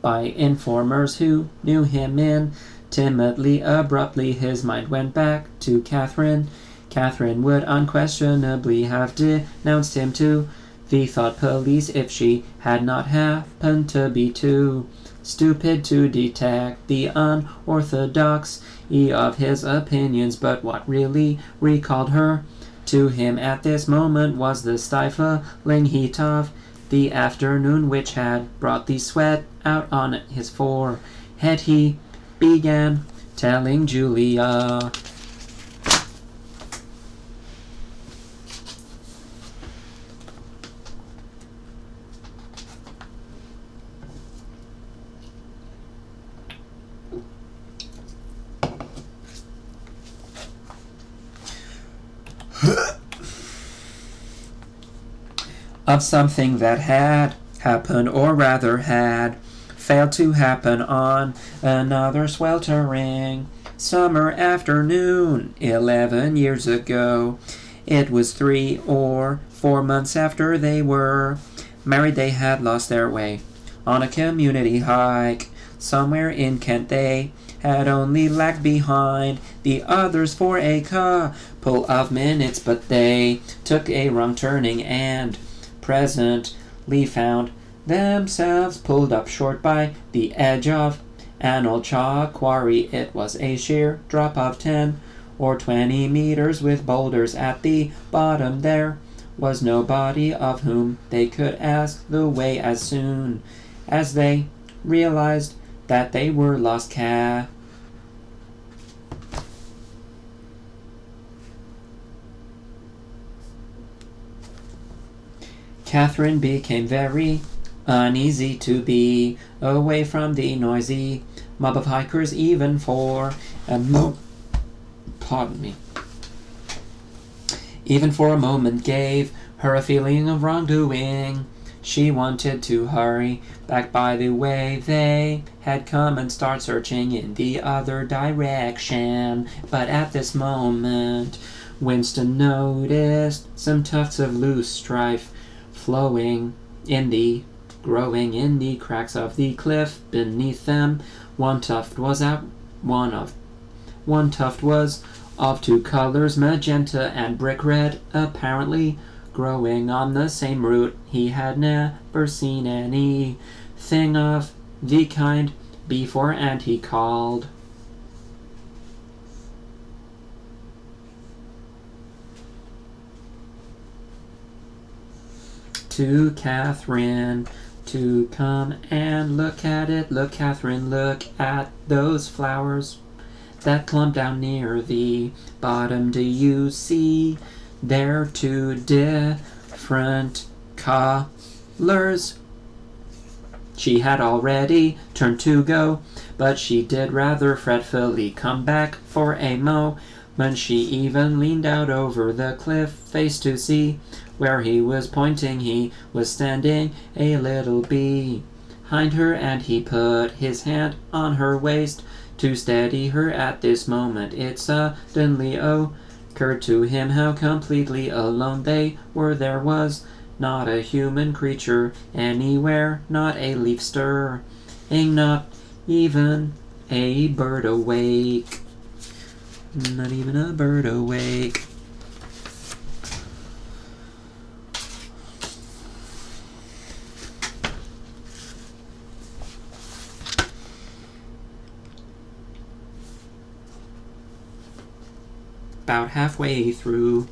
A: by informers who knew him intimately. Abruptly his mind went back to Catherine. Catherine would unquestionably have denounced him to the thought police if she had not happened to be too stupid to detect the unorthodoxy of his opinions. But what really recalled her to him at this moment was the stifling heat of the afternoon, which had brought the sweat out on his forehead. He began telling Julia of something that had happened, or rather had failed to happen, on another sweltering summer afternoon 11 years ago. It was 3 or 4 months after they were married. They had lost their way on a community hike somewhere in Kent. They had only lagged behind the others for a couple of minutes, but they took a wrong turning and presently found themselves pulled up short by the edge of an old chalk quarry. It was a sheer drop of 10 or 20 meters with boulders at the bottom. There was nobody of whom they could ask the way. As soon as they realized that they were lost, Catherine became very uneasy to be away from the noisy mob of hikers, even for a even for a moment gave her a feeling of wrongdoing. She wanted to hurry back by the way they had come and start searching in the other direction. But at this moment, Winston noticed some tufts of loose strife growing in the cracks of the cliff beneath them. One tuft was of 2 colors, magenta and brick red, apparently growing on the same root. He had never seen anything of the kind before, and he called to Catherine to come and look at it. Look, Catherine, look at those flowers that clump down near the bottom. Do you see they're 2 different colors? She had already turned to go, but she did rather fretfully come back for a moment. She even leaned out over the cliff face to see where he was pointing. He was standing a little behind her, and he put his hand on her waist to steady her. At this moment it suddenly occurred to him how completely alone they were. There was not a human creature anywhere, not a leaf stirring, not even a bird awake. Not even a bird awake. about halfway through.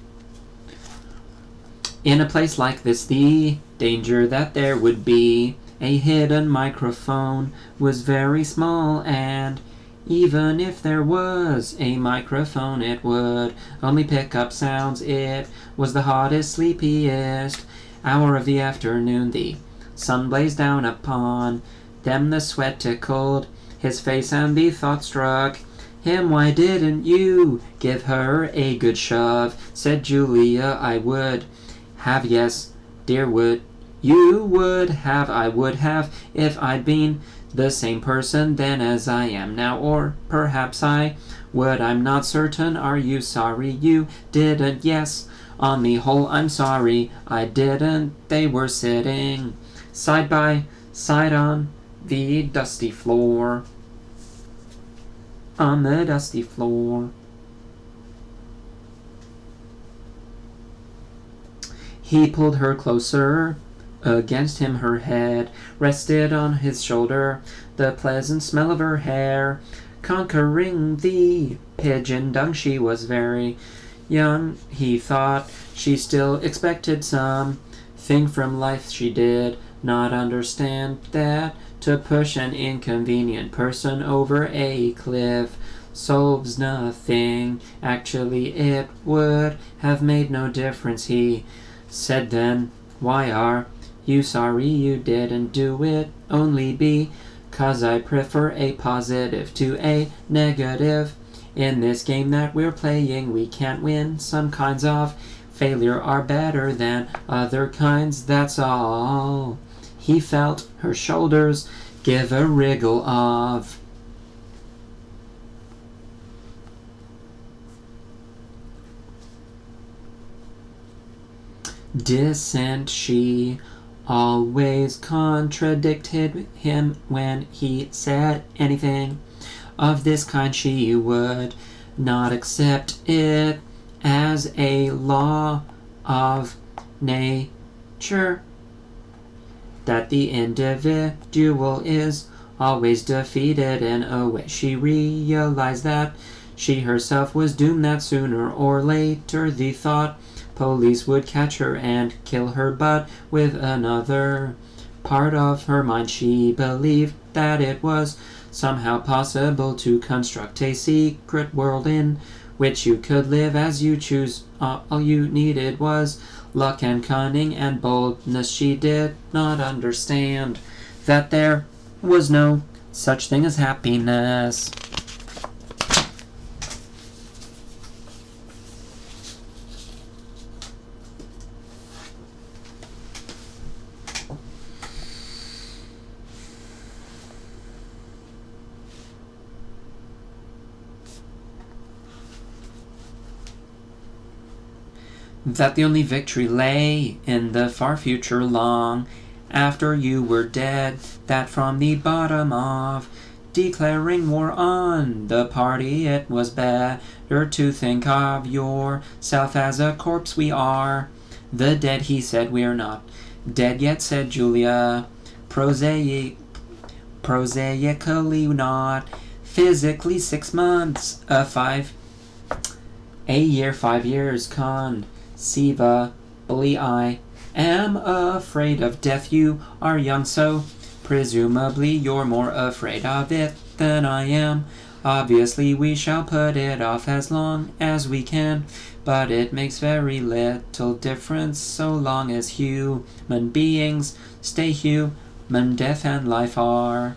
A: In a place like this, the danger that there would be a hidden microphone was very small, and even if there was a microphone, it would only pick up sounds. It was the hottest, sleepiest hour of the afternoon. The sun blazed down upon them, the sweat tickled his face, and the thought struck him, why didn't you give her a good shove? Said Julia, I would have, yes, dear, would you would have, I would have, if I'd been the same person then as I am now, or perhaps I would, I'm not certain. Are you sorry you didn't? Yes, on the whole I'm sorry I didn't. They were sitting side by side on the dusty floor. On the dusty floor. He pulled her closer against him. Her head rested on his shoulder, the pleasant smell of her hair conquering the pigeon dung. She was very young, he thought. She still expected something from life. She did not understand that to push an inconvenient person over a cliff solves nothing. Actually, it would have made no difference. He said then, why are you sorry you didn't do it? Only because I prefer a positive to a negative. In this game that we're playing, we can't win. Some kinds of failure are better than other kinds, that's all. He felt her shoulders give a wriggle of dissent. She always contradicted him when he said anything of this kind. She would not accept it as a law of nature that the individual is always defeated. In a way, she realized that she herself was doomed, that sooner or later the thought police would catch her and kill her. But with another part of her mind, she believed that it was somehow possible to construct a secret world in which you could live as you choose. All you needed was luck and cunning and boldness. She did not understand that there was no such thing as happiness. That the only victory lay in the far future, long after you were dead. That from the bottom of declaring war on the party, it was better to think of yourself as a corpse. We are the dead, he said. We are not dead yet, said Julia. Prosaically, not physically. 6 months, a year, 5 years, conceivably. I am afraid of death. You are young, so presumably you're more afraid of it than I am. Obviously we shall put it off as long as we can, but it makes very little difference so long as human beings stay human. Death and life are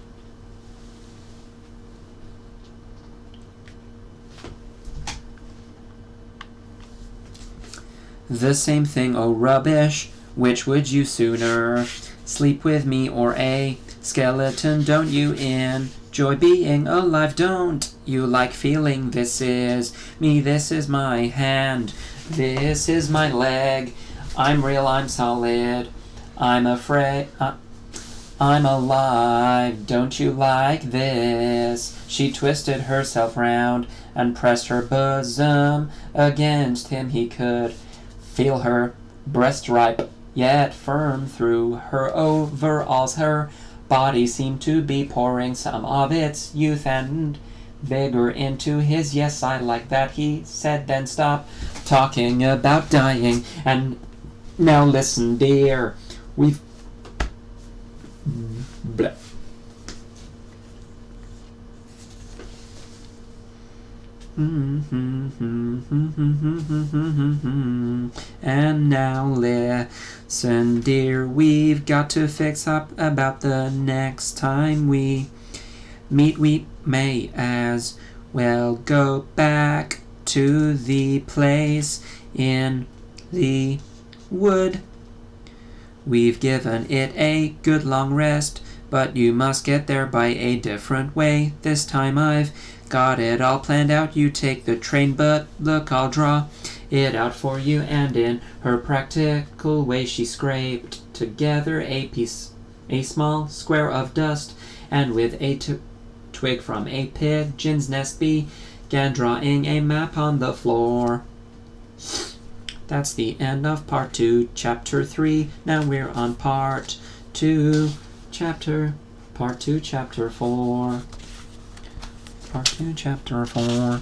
A: the same thing. Oh, rubbish. Which would you sooner? Sleep with me or a skeleton? Don't you enjoy being alive? Don't you like feeling this is me? This is my hand. This is my leg. I'm real, I'm solid. I'm afraid. I'm alive. Don't you like this? She twisted herself round and pressed her bosom against him. He could feel her breast ripe yet firm through her overalls. Her body seemed to be pouring some of its youth and vigor into his "Yes, I like that," he said, "then stop talking about dying. And now listen, dear, we've..." Blah. And now listen, dear, we've got to fix up about the next time we meet. We may as well go back to the place in the wood. We've given it a good long rest, but you must get there by a different way. This time I've got it all planned out. You take the train, but look, I'll draw it out for you. And in her practical way she scraped together a small square of dust, and with a twig from a pigeon's nest began drawing a map on the floor. That's the end of part 2, chapter 3. Now we're on part 2, chapter 4. Part 2, chapter 4.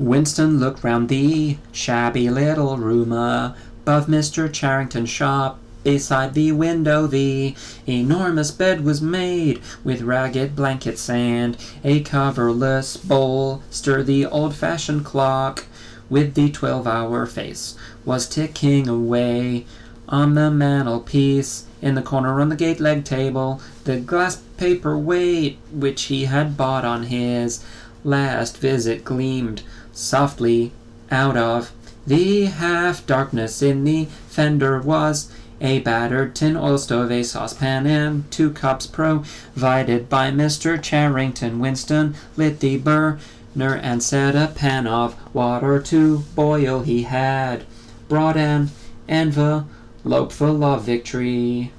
A: Winston looked round the shabby little room above Mr. Charrington's shop. Beside the window the enormous bed was made with ragged blankets and a coverless bolster. The old-fashioned clock with the 12-hour face was ticking away on the mantelpiece. In the corner on the gate-leg table, the glass paperweight which he had bought on his last visit gleamed softly out of the half-darkness. In the fender was a battered tin oil stove, a saucepan, and 2 cups provided by Mr. Charrington. Winston lit the burner and set a pan of water to boil. He had brought an envelope full of Victory.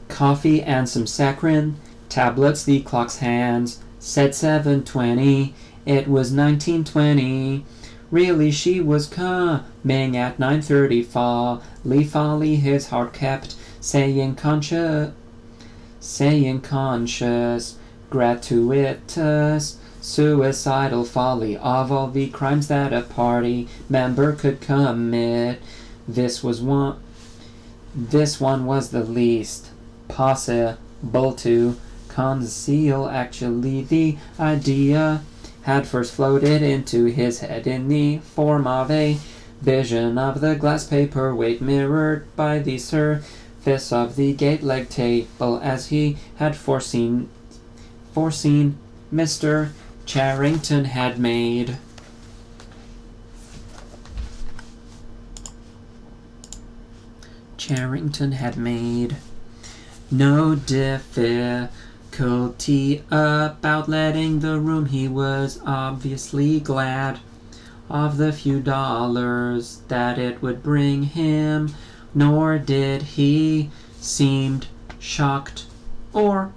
A: Coffee and some saccharin tablets. The clock's hands said 7:20. It was 19:20. Really, she was coming at 9:30. Folly, his heart kept saying conscious, gratuitous, suicidal folly of all the crimes that a party member could commit. This one was the least possible to conceal. Actually, the idea had first floated into his head in the form of a vision of the glass paperweight mirrored by the surface of the gate-leg table, as he had foreseen Mr. Charrington had made. No difficulty about letting the room. He was obviously glad of the few dollars that it would bring him, nor did he seem shocked or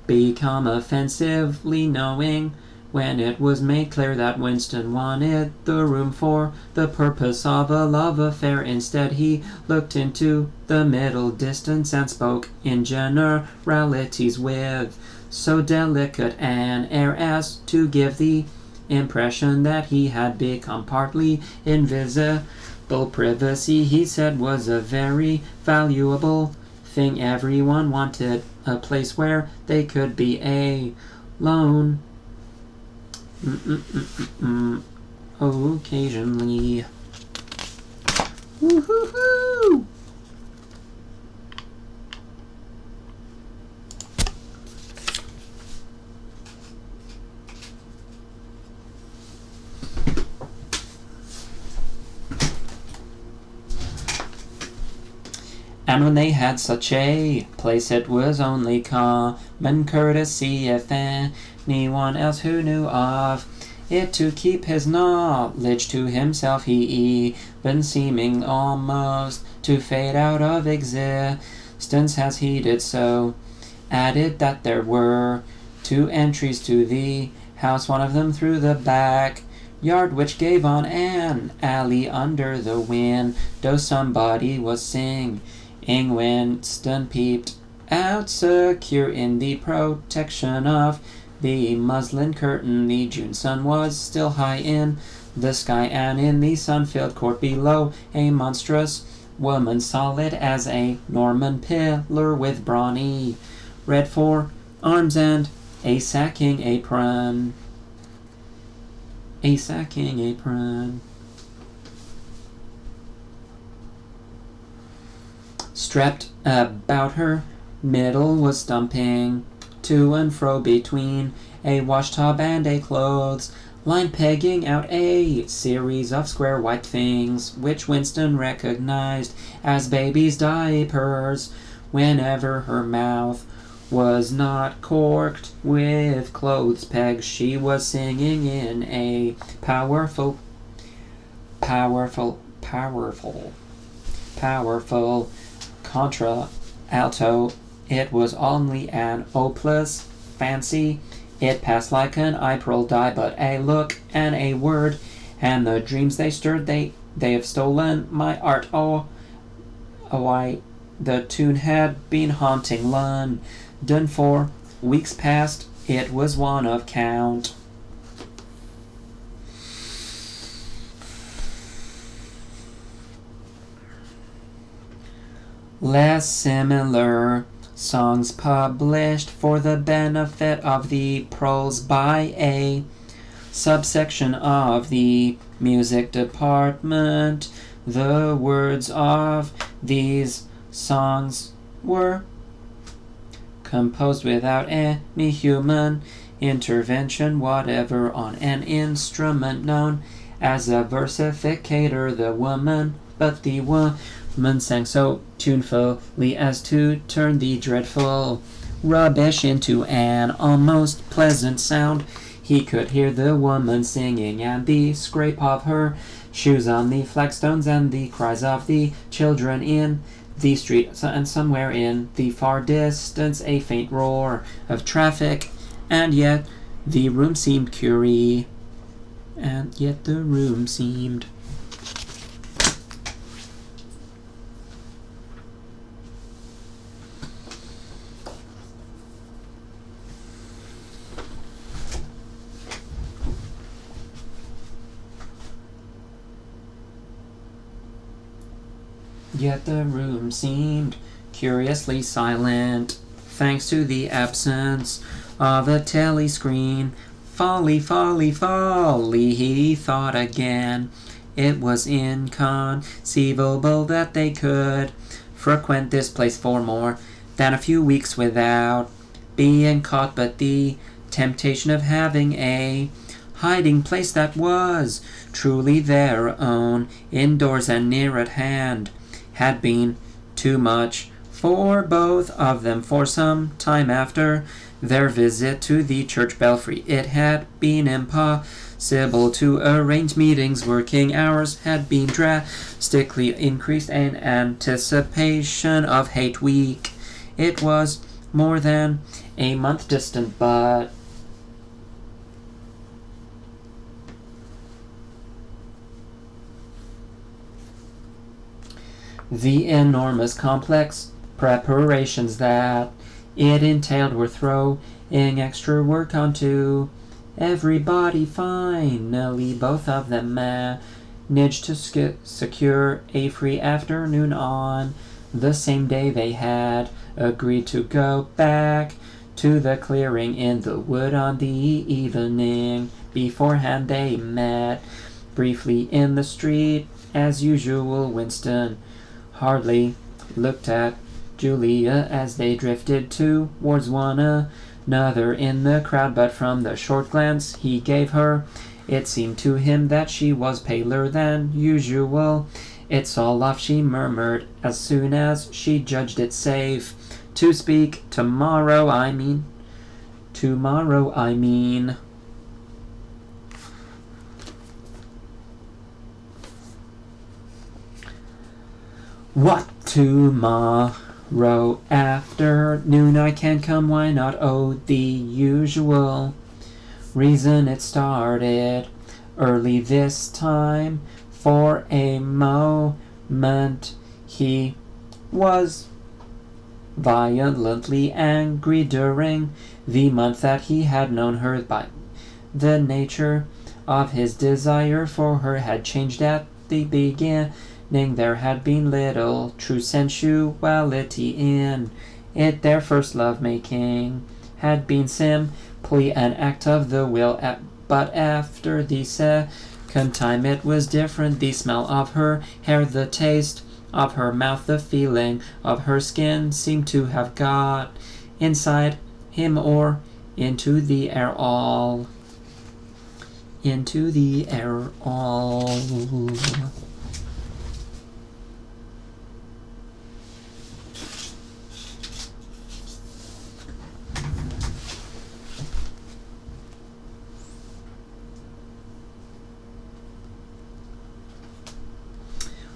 A: become offensively knowing when it was made clear that Winston wanted the room for the purpose of a love affair. Instead, he looked into the middle distance and spoke in generalities with so delicate an air as to give the impression that he had become partly invisible. Privacy, he said, was a very valuable thing. Everyone wanted a place where they could be alone. Occasionally. Woo-hoo-hoo! And when they had such a place, it was only common courtesy if anyone else who knew of it to keep his knowledge to himself, he even seeming almost to fade out of existence as he did so. Added that there were 2 entries to the house, one of them through the back yard, which gave on an alley under the window. Somebody was singing. Winston peeped out, secure in the protection of the muslin curtain. The June sun was still high in the sky, and in the sun-filled court below, a monstrous woman, solid as a Norman pillar, with brawny red forearms and a sacking apron. Strapped about her middle was stumping to and fro between a washtub and a clothes line, pegging out a series of square white things, which Winston recognized as babies' diapers. Whenever her mouth was not corked with clothes pegs, she was singing in a powerful contra alto. It was only an hopeless fancy. It passed like an April die, but a look and a word, and the dreams they stirred, they have stolen my art. Oh, why the tune had been haunting London for weeks past. It was one of count. Less similar songs published for the benefit of the proles by a subsection of the music department. The words of these songs were composed without any human intervention whatever on an instrument known as a versificator. But the woman sang so tunefully as to turn the dreadful rubbish into an almost pleasant sound. He could hear the woman singing, and the scrape of her shoes on the flagstones, and the cries of the children in the street, and somewhere in the far distance a faint roar of traffic. And yet the room seemed curiously silent, thanks to the absence of a telescreen. Folly, he thought again. It was inconceivable that they could frequent this place for more than a few weeks without being caught, but the temptation of having a hiding place that was truly their own, indoors and near at hand, had been too much for both of them. For some time after their visit to the church belfry, it had been impossible to arrange meetings. Working hours had been drastically increased in anticipation of Hate Week. It was more than a month distant, but the enormous complex preparations that it entailed were throwing extra work onto everybody. Finally, both of them managed to secure a free afternoon on the same day. They had agreed to go back to the clearing in the wood on the evening beforehand. They met briefly in the street as usual. Winston hardly looked at Julia as they drifted towards one another in the crowd, but from the short glance he gave her, it seemed to him that she was paler than usual. "It's all off," she murmured as soon as she judged it safe to speak. Tomorrow, I mean. What tomorrow afternoon I can come, why not? Oh, the usual reason it started early this time. For a moment he was violently angry during the month that he had known her. By the nature of his desire for her had changed at the beginning. There had been little true sensuality in it. Their first love-making had been simply an act of the will, but after the second time it was different. The smell of her hair, the taste of her mouth, the feeling of her skin seemed to have got inside him or into the air all. Into the air all.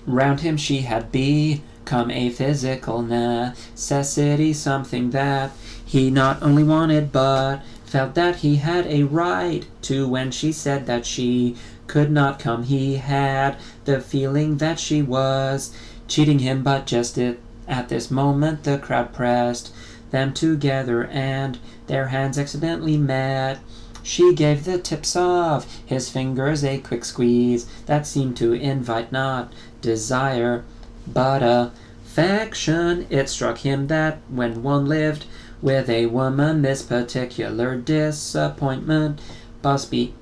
A: Round him she had become a physical necessity, something that he not only wanted but felt that he had a right to. When she said that she could not come, he had the feeling that she was cheating him, but just at this moment the crowd pressed them together and their hands accidentally met. She gave the tips of his fingers a quick squeeze that seemed to invite not desire but affection. It struck him that when one lived with a woman, this particular disappointment must be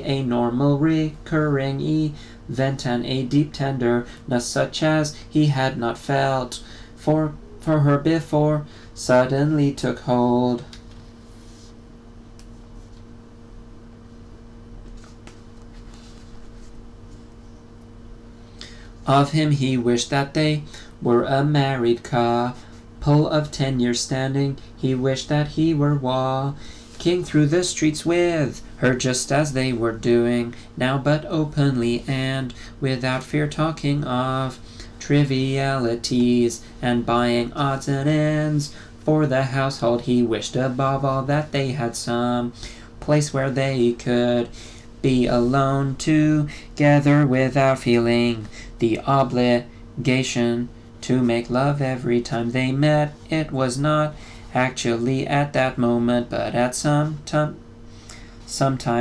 A: a normal recurring event, and a deep tenderness such as he had not felt for her before suddenly took hold of him. He wished that they were a married couple of 10 years standing. He wished that he were walking through the streets with her just as they were doing now, but openly and without fear, talking of trivialities and buying odds and ends for the household. He wished above all that they had some place where they could be alone together without feeling the obligation to make love every time they met. It was not actually at that moment, but at some time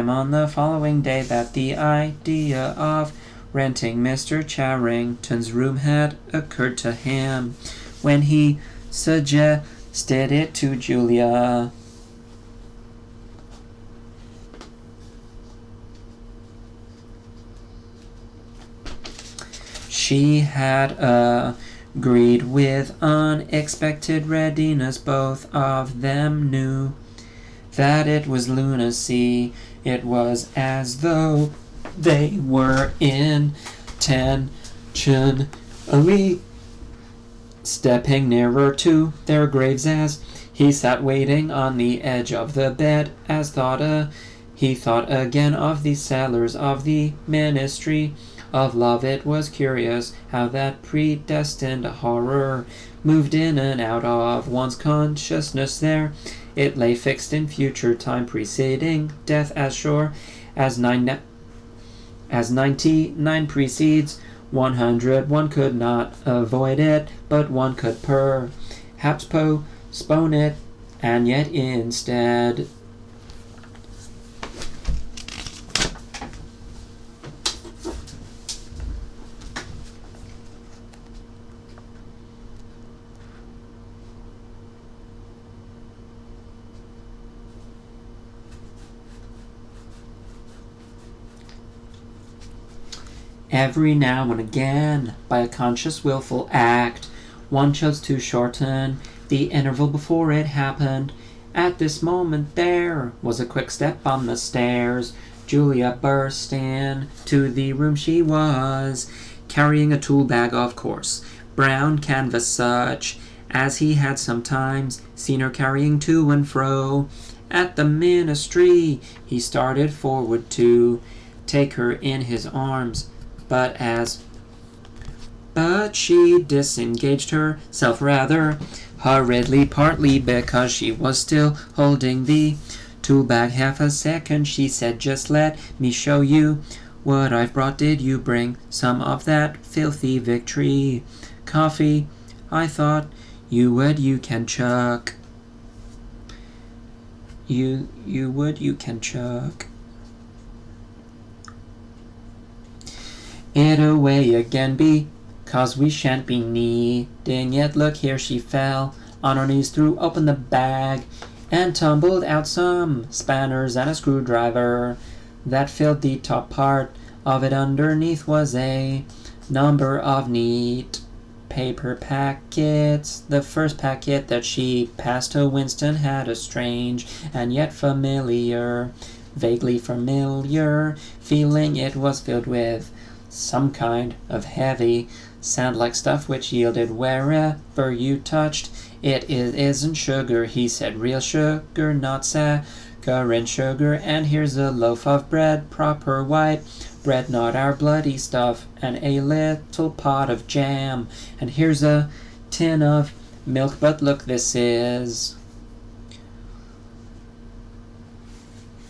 A: on the following day, that the idea of renting Mr. Charrington's room had occurred to him. When he suggested it to Julia, she had agreed with unexpected readiness. Both of them knew that it was lunacy. It was as though they were intentionally stepping nearer to their graves as he sat waiting on the edge of the bed, as he thought again of the sailors of the ministry of love. It was curious how that predestined horror moved in and out of one's consciousness there. It lay fixed in future time, preceding death, as sure as 99 precedes 100. One could not avoid it, but one could perhaps postpone it, and yet instead every now and again, by a conscious willful act, one chose to shorten the interval before it happened. At this moment there was a quick step on the stairs. Julia burst into the room. She was carrying a tool bag, of course, brown canvas such as he had sometimes seen her carrying to and fro at the ministry. He started forward to take her in his arms, but as But she disengaged herself rather hurriedly, partly because she was still holding the tool bag. Half a second, she said, just let me show you what I've brought. Did you bring some of that filthy Victory coffee? I thought you would. You can chuck. You would. You can chuck it away again, because we shan't be needing it. Look here, she fell on her knees, threw open the bag, and tumbled out some spanners and a screwdriver that filled the top part of it. Underneath was a number of neat paper packets. The first packet that she passed to Winston had a strange and yet vaguely familiar feeling. It was filled with some kind of heavy sand-like stuff which yielded wherever you touched it. Isn't sugar, he said. Real sugar, not saccharine sugar. And here's a loaf of bread, proper white bread, not our bloody stuff, and a little pot of jam. And here's a tin of milk. But look, this is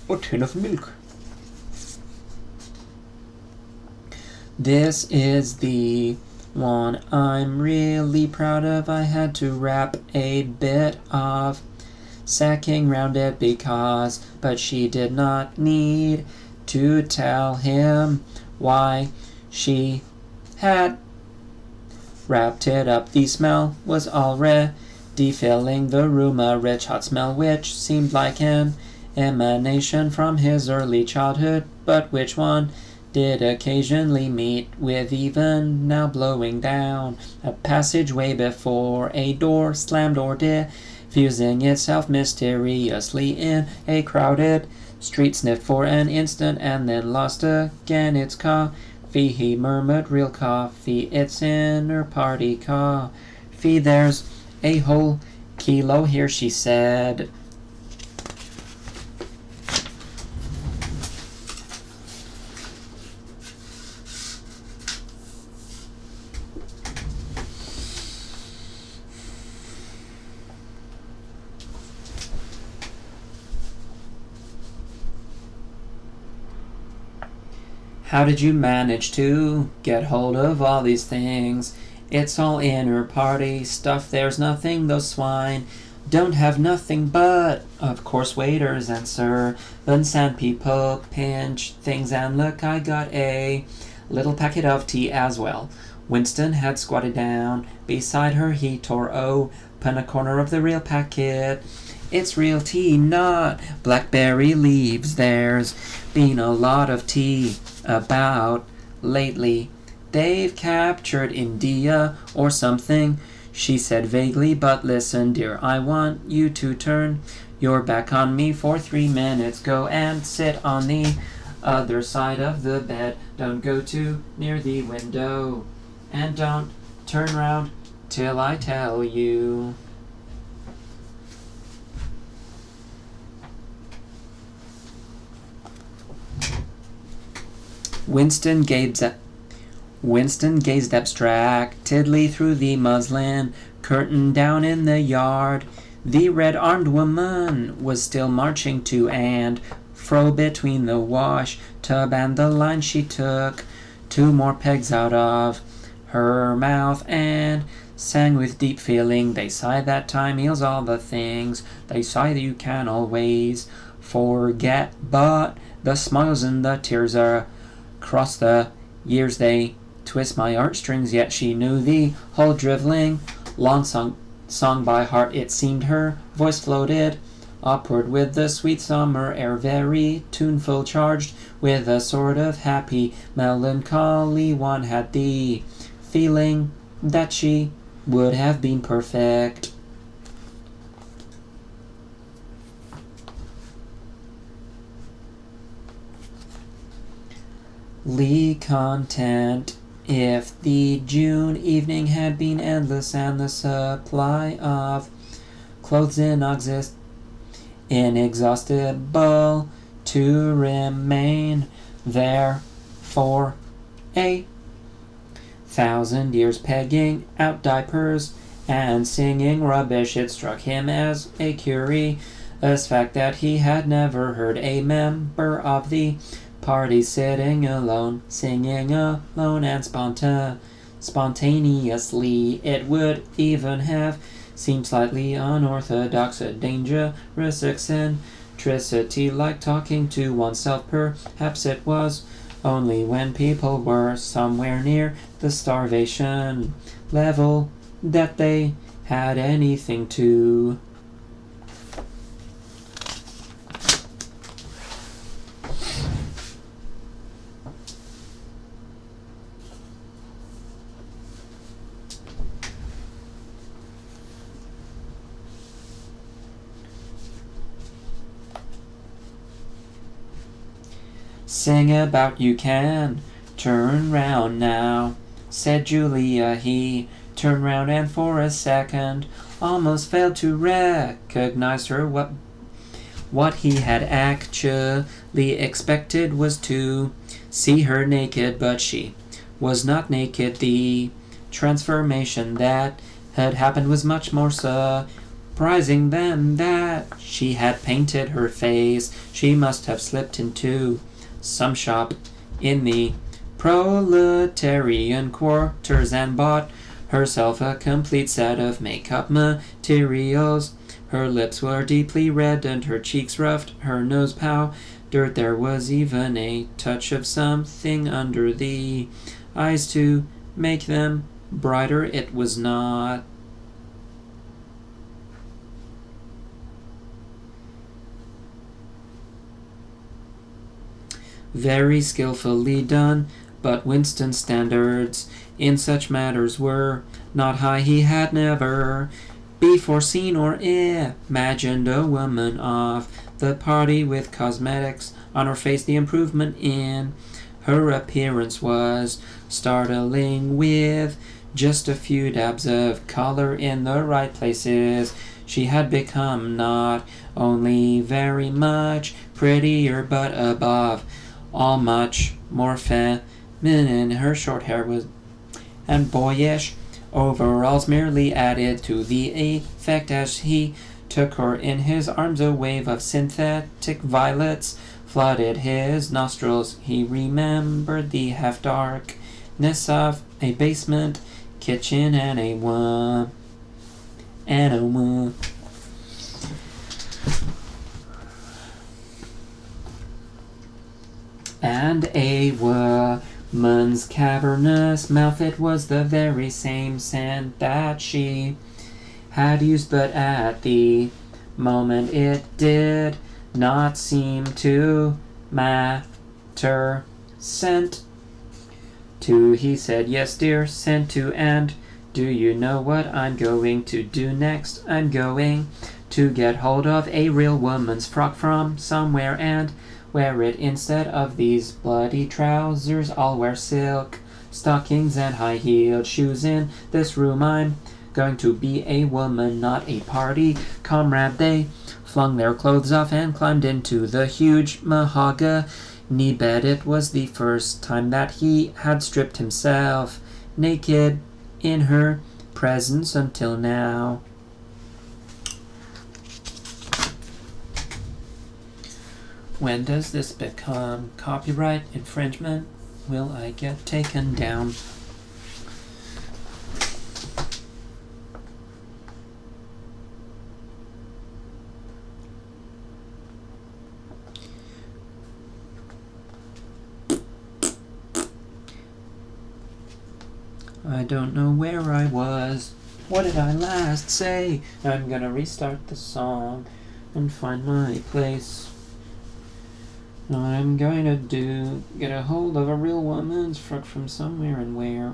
A: a tin of milk. This is the one I'm really proud of. I had to wrap a bit of sacking round it but she did not need to tell him why she had wrapped it up. The smell was already filling the room, a rich hot smell which seemed like an emanation from his early childhood, but which one did occasionally meet with, even now blowing down a passageway before a door slammed or diffusing itself mysteriously in a crowded street. Sniffed for an instant and then lost again its coffee. He murmured, real coffee, it's inner party coffee. There's a whole kilo here, she said. How did you manage to get hold of all these things? It's all inner party stuff. There's nothing. Those swine don't have nothing but, of course, waiters and servants and people pinch things. And look, I got a little packet of tea as well. Winston had squatted down beside her. He tore open a corner of the real packet. It's real tea, not blackberry leaves. There's been a lot of tea about lately. They've captured India or something, she said vaguely. But listen, dear, I want you to turn your back on me for 3 minutes. Go and sit on the other side of the bed. Don't go too near the window. And don't turn round till I tell you. Winston gazed abstractedly through the muslin curtain down in the yard. The red-armed woman was still marching to and fro between the wash tub and the line. She took 2 more pegs out of her mouth and sang with deep feeling. They sigh that time heals all the things. They sigh that you can always forget. But the smiles and the tears are across the years, they twist my heartstrings. Yet she knew the whole drivelling long song by heart. It seemed her voice floated upward with the sweet summer air, very tuneful, charged with a sort of happy melancholy. One had the feeling that she would have been perfect. Content if the June evening had been endless and the supply of clothes inexhaustible, to remain there for a 1,000 years pegging out diapers and singing rubbish. It struck him as a curious fact that he had never heard a member of the party sitting alone, singing alone and spontaneously. It would even have seemed slightly unorthodox, a dangerous eccentricity, like talking to oneself. Perhaps it was only when people were somewhere near the starvation level that they had anything to. Sing about you can, turn round now, said Julia. He turned round and for a second almost failed to recognize her. What he had actually expected was to see her naked, but she was not naked. The transformation that had happened was much more surprising than that. She had painted her face. She must have slipped into some shop in the proletarian quarters and bought herself a complete set of makeup materials. Her lips were deeply red and her cheeks roughed, her nose powdered. There was even a touch of something under the eyes to make them brighter. It was not very skillfully done, but Winston's standards in such matters were not high. He had never before seen or imagined a woman of the party with cosmetics on her face. The improvement in her appearance was startling. With just a few dabs of color in the right places, she had become not only very much prettier, but above all much more feminine. Her short hair was and boyish overalls merely added to the effect. As he took her in his arms, a wave of synthetic violets flooded his nostrils. He remembered the half-darkness of a basement kitchen and a woman. And a woman's cavernous mouth. It was the very same scent that she had used, but at the moment it did not seem to matter. Sent to, he said. Yes, dear, sent to. And do you know what I'm going to do next? I'm going to get hold of a real woman's frock from somewhere and wear it instead of these bloody trousers. I'll wear silk stockings and high-heeled shoes. In this room I'm going to be a woman, not a party comrade. They flung their clothes off and climbed into the huge mahogany bed. It was the first time that he had stripped himself naked in her presence until now. When does this become copyright infringement? Will I get taken down? I don't know where I was. What did I last say? I'm gonna restart the song and find my place. I'm going to get a hold of a real woman's frock from somewhere and wear.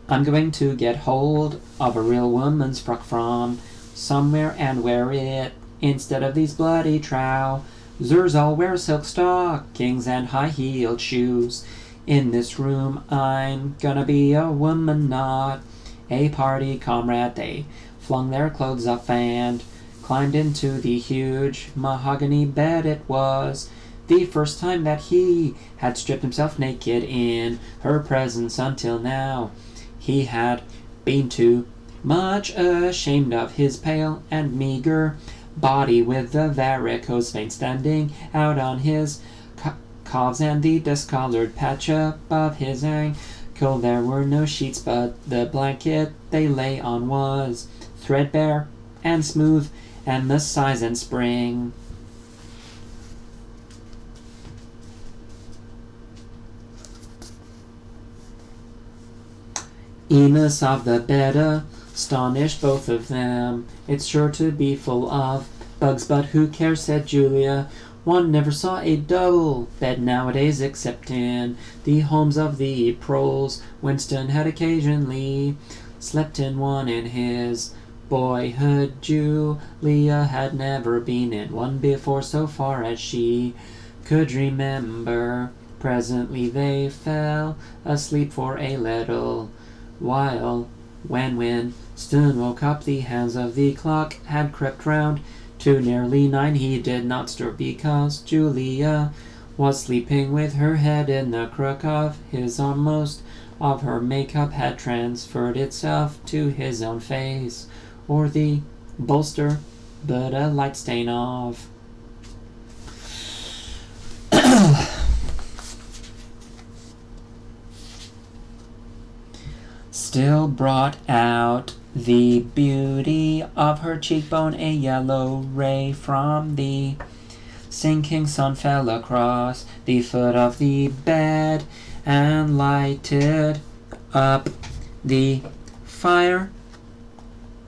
A: I'm going to get hold of a real woman's frock from somewhere and wear it instead of these bloody trousers. I'll wear silk stockings and high-heeled shoes. In this room I'm gonna be a woman, not a party comrade. They flung their clothes off and climbed into the huge mahogany bed. It was the first time that he had stripped himself naked in her presence until now. He had been too much ashamed of his pale and meager body, with the varicose vein standing out on his calves and the discolored patch above his ankle. There were no sheets, but the blanket they lay on was threadbare and smooth, and the size and spring eames of the bed astonished both of them. It's sure to be full of bugs, but who cares, said Julia. One never saw a double bed nowadays except in the homes of the proles. Winston had occasionally slept in one in his boyhood. Julia had never been in one before, so far as she could remember. Presently they fell asleep for a little while. When Winston woke up, the hands of the clock had crept round to nearly 9. He did not stir because Julia was sleeping with her head in the crook of his arm. Most of her makeup had transferred itself to his own face or the bolster, but a light stain of still brought out the beauty of her cheekbone. A yellow ray from the sinking sun fell across the foot of the bed and lighted up the fire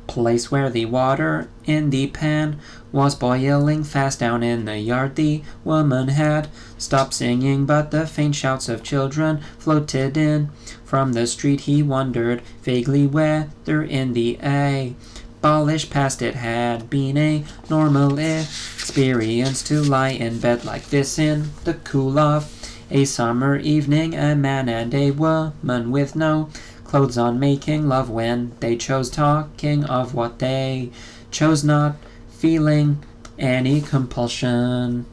A: place where the water in the pan was boiling fast. Down in the yard the woman had stopped singing, but the faint shouts of children floated in from the street. He wondered vaguely whether in the abolish past it had been a normal experience to lie in bed like this in the cool of a summer evening. A man and a woman with no clothes on making love when they chose, talking of what they chose, not feeling any compulsion.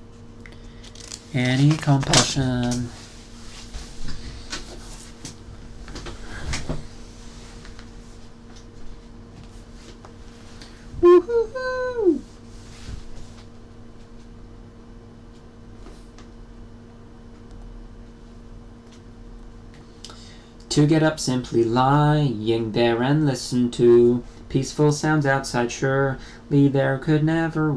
A: Woo-hoo-hoo! To get up, simply lying there and listen to peaceful sounds outside. Surely there could never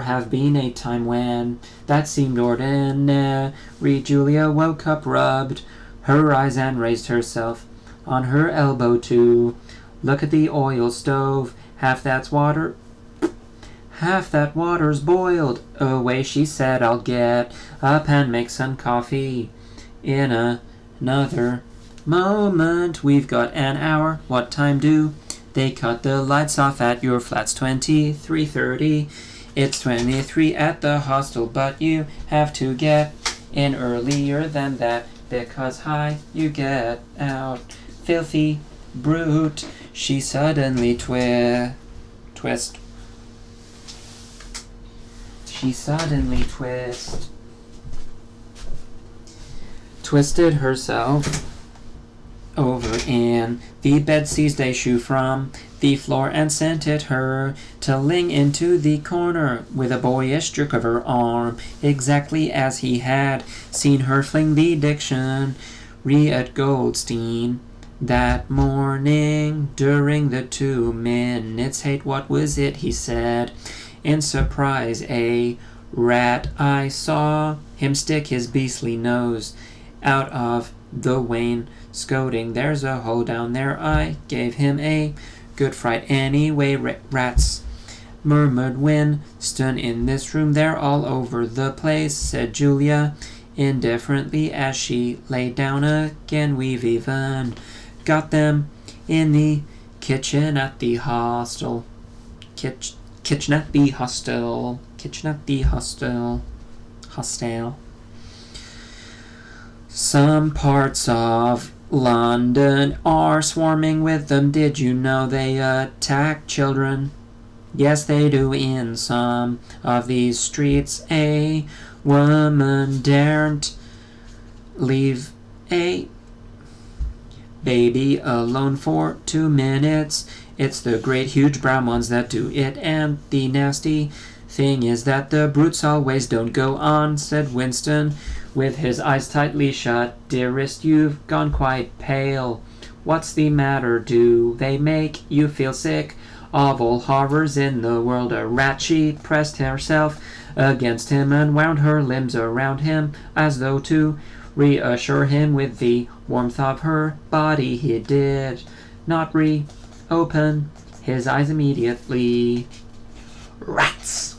A: have been a time when that seemed ordinary. Julia woke up, rubbed her eyes, and raised herself on her elbow to look at the oil stove. Half that water's boiled away, she said. I'll get up and make some coffee in another moment. We've got an hour. What time do they cut the lights off at your flats? 23:30. It's 23 at the hostel, but you have to get in earlier than that because you get out. Filthy brute. She suddenly twisted herself over in the bed, seized a shoe from the floor and sent it hurtling into the corner with a boyish jerk of her arm, exactly as he had seen her fling the dictionary at Goldstein that morning during the 2 minutes hate. What was it? He said in surprise. A rat. I saw him stick his beastly nose out of the wainscoting. There's a hole down there. I gave him a good fright. Anyway, rats, murmured Winston. In this room, they're all over the place, said Julia indifferently as she lay down again. We've even got them in the kitchen at the hostel. Kitchen at the hostel. Some parts of London are swarming with them. Did you know they attack children? Yes, they do in some of these streets. A woman daren't leave a baby alone for 2 minutes. It's the great huge brown ones that do it, and the nasty thing is that the brutes always don't go on, said Winston, with his eyes tightly shut. Dearest, you've gone quite pale. What's the matter? Do they make you feel sick? Of all horrors in the world, a rat. She pressed herself against him and wound her limbs around him as though to reassure him. With the warmth of her body he did not reopen his eyes immediately. Rats!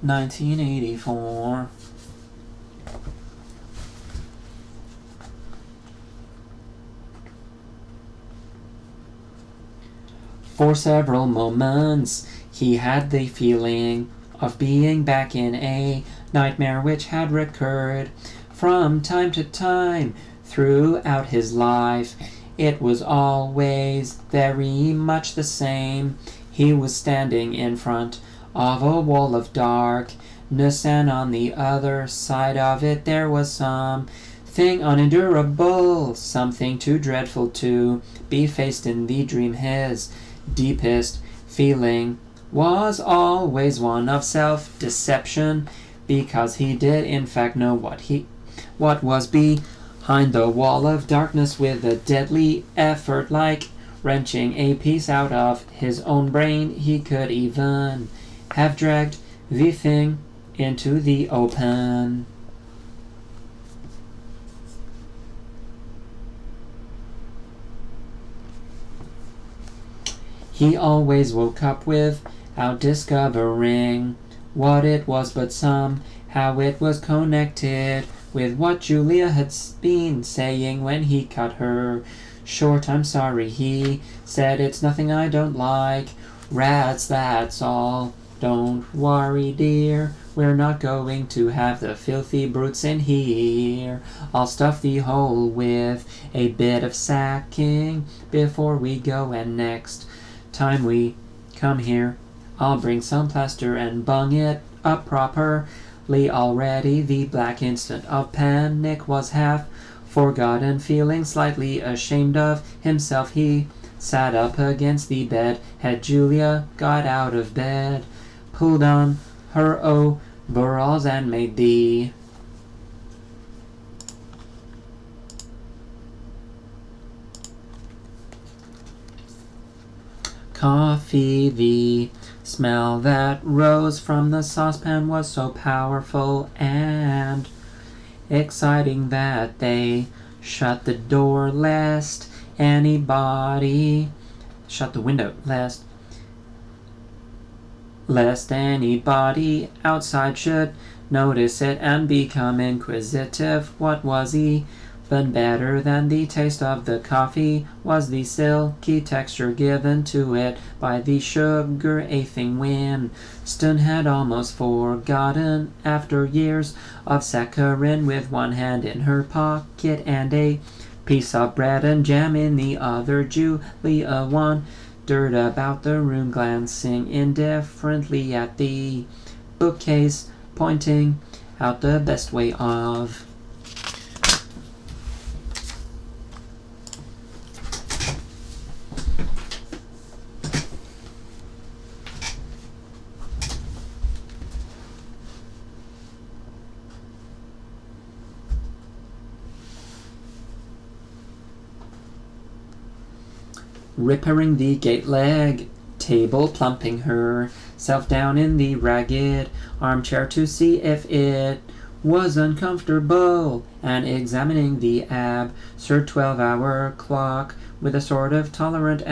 A: (1984). For several moments he had the feeling of being back in a nightmare which had recurred from time to time throughout his life. It was always very much the same. He was standing in front of a wall of darkness, and on the other side of it there was something unendurable, something too dreadful to be faced in the dream. His deepest feeling was always one of self-deception, because he did in fact know what was behind the wall of darkness. With a deadly effort, like wrenching a piece out of his own brain, he could even have dragged the thing into the open. He always woke up without discovering what it was, but somehow it was connected with what Julia had been saying when he cut her short. I'm sorry, he said. It's nothing, I don't like rats, that's all. Don't worry, dear, we're not going to have the filthy brutes in here. I'll stuff the hole with a bit of sacking before we go, and next time we come here I'll bring some plaster and bung it up properly. Already the black instant of panic was half forgotten. Feeling slightly ashamed of himself, he sat up against the bed. Had Julia got out of bed, pulled on her overalls, and made the coffee, the smell that rose from the saucepan was so powerful and exciting that they shut the door lest anybody shut the window lest anybody outside should notice it and become inquisitive. What was even better than the taste of the coffee was the silky texture given to it by the sugar, a thing Winston had almost forgotten. After years of saccharin, with one hand in her pocket and a piece of bread and jam in the other, Julia wandered about the room, glancing indifferently at the bookcase, pointing out the best way of repairing the gate leg table, plumping herself down in the ragged armchair to see if it was uncomfortable, and examining the absurd 12-hour clock with a sort of tolerant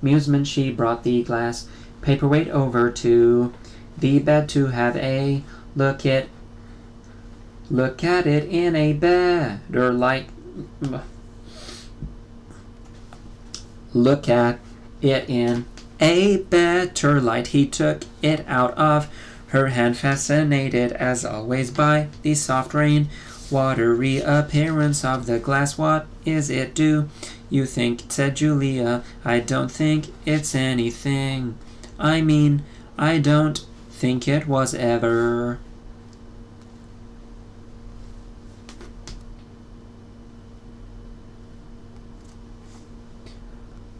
A: amusement. She brought the glass paperweight over to the bed to have a look at it in a better light. Look at it in A better light he took it out of her hand, fascinated as always by the soft rain watery appearance of the glass. What is it do you think? Said Julia. I don't think it's anything. I mean, I don't think it was ever.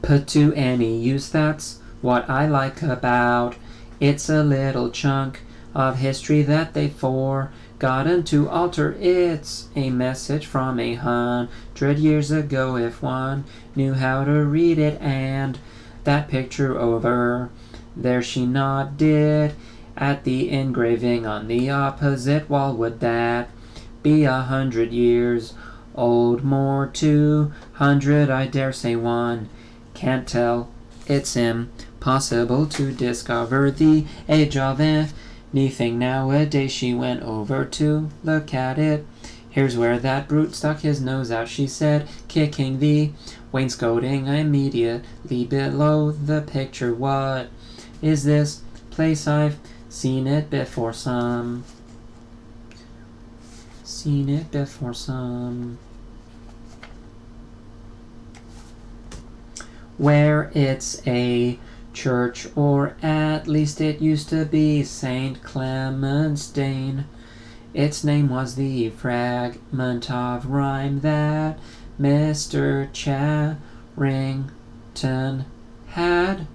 A: Put to any use, that's what I like about it's a little chunk of history that they forgotten to alter. It's a message from 100 years ago if one knew how to read it. And that picture over there, she nodded at the engraving on the opposite wall. Would that be 100 years old? More, 200, I dare say. One can't tell. It's impossible to discover the age of anything nowadays. She went over to look at it. Here's where that brute stuck his nose out, she said, kicking the wainscoting immediately below the picture. What is this place? I've seen it before some. Where it's a church, or at least it used to be. St. Clement's Danes. Its name was the fragment of rhyme that Mr. Charrington had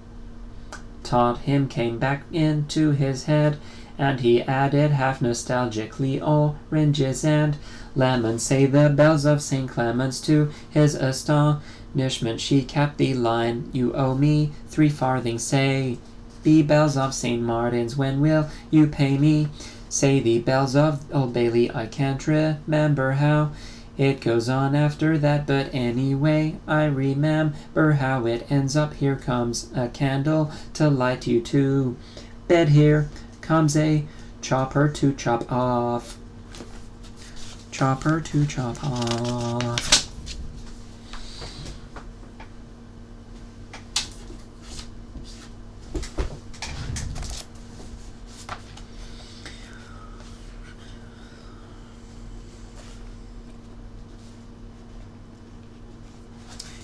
A: taught him came back into his head, and he added half nostalgically, oranges and lemons. Say the bells of St. Clement's. To his astonishment she capped the line, you owe me 3 farthings. Say the bells of St. Martin's. When will you pay me? Say the bells of Old Bailey. I can't remember how it goes on after that, but anyway, I remember how it ends up. Here comes a candle to light you to bed. Here comes a chopper to chop off. Chopper to chop off.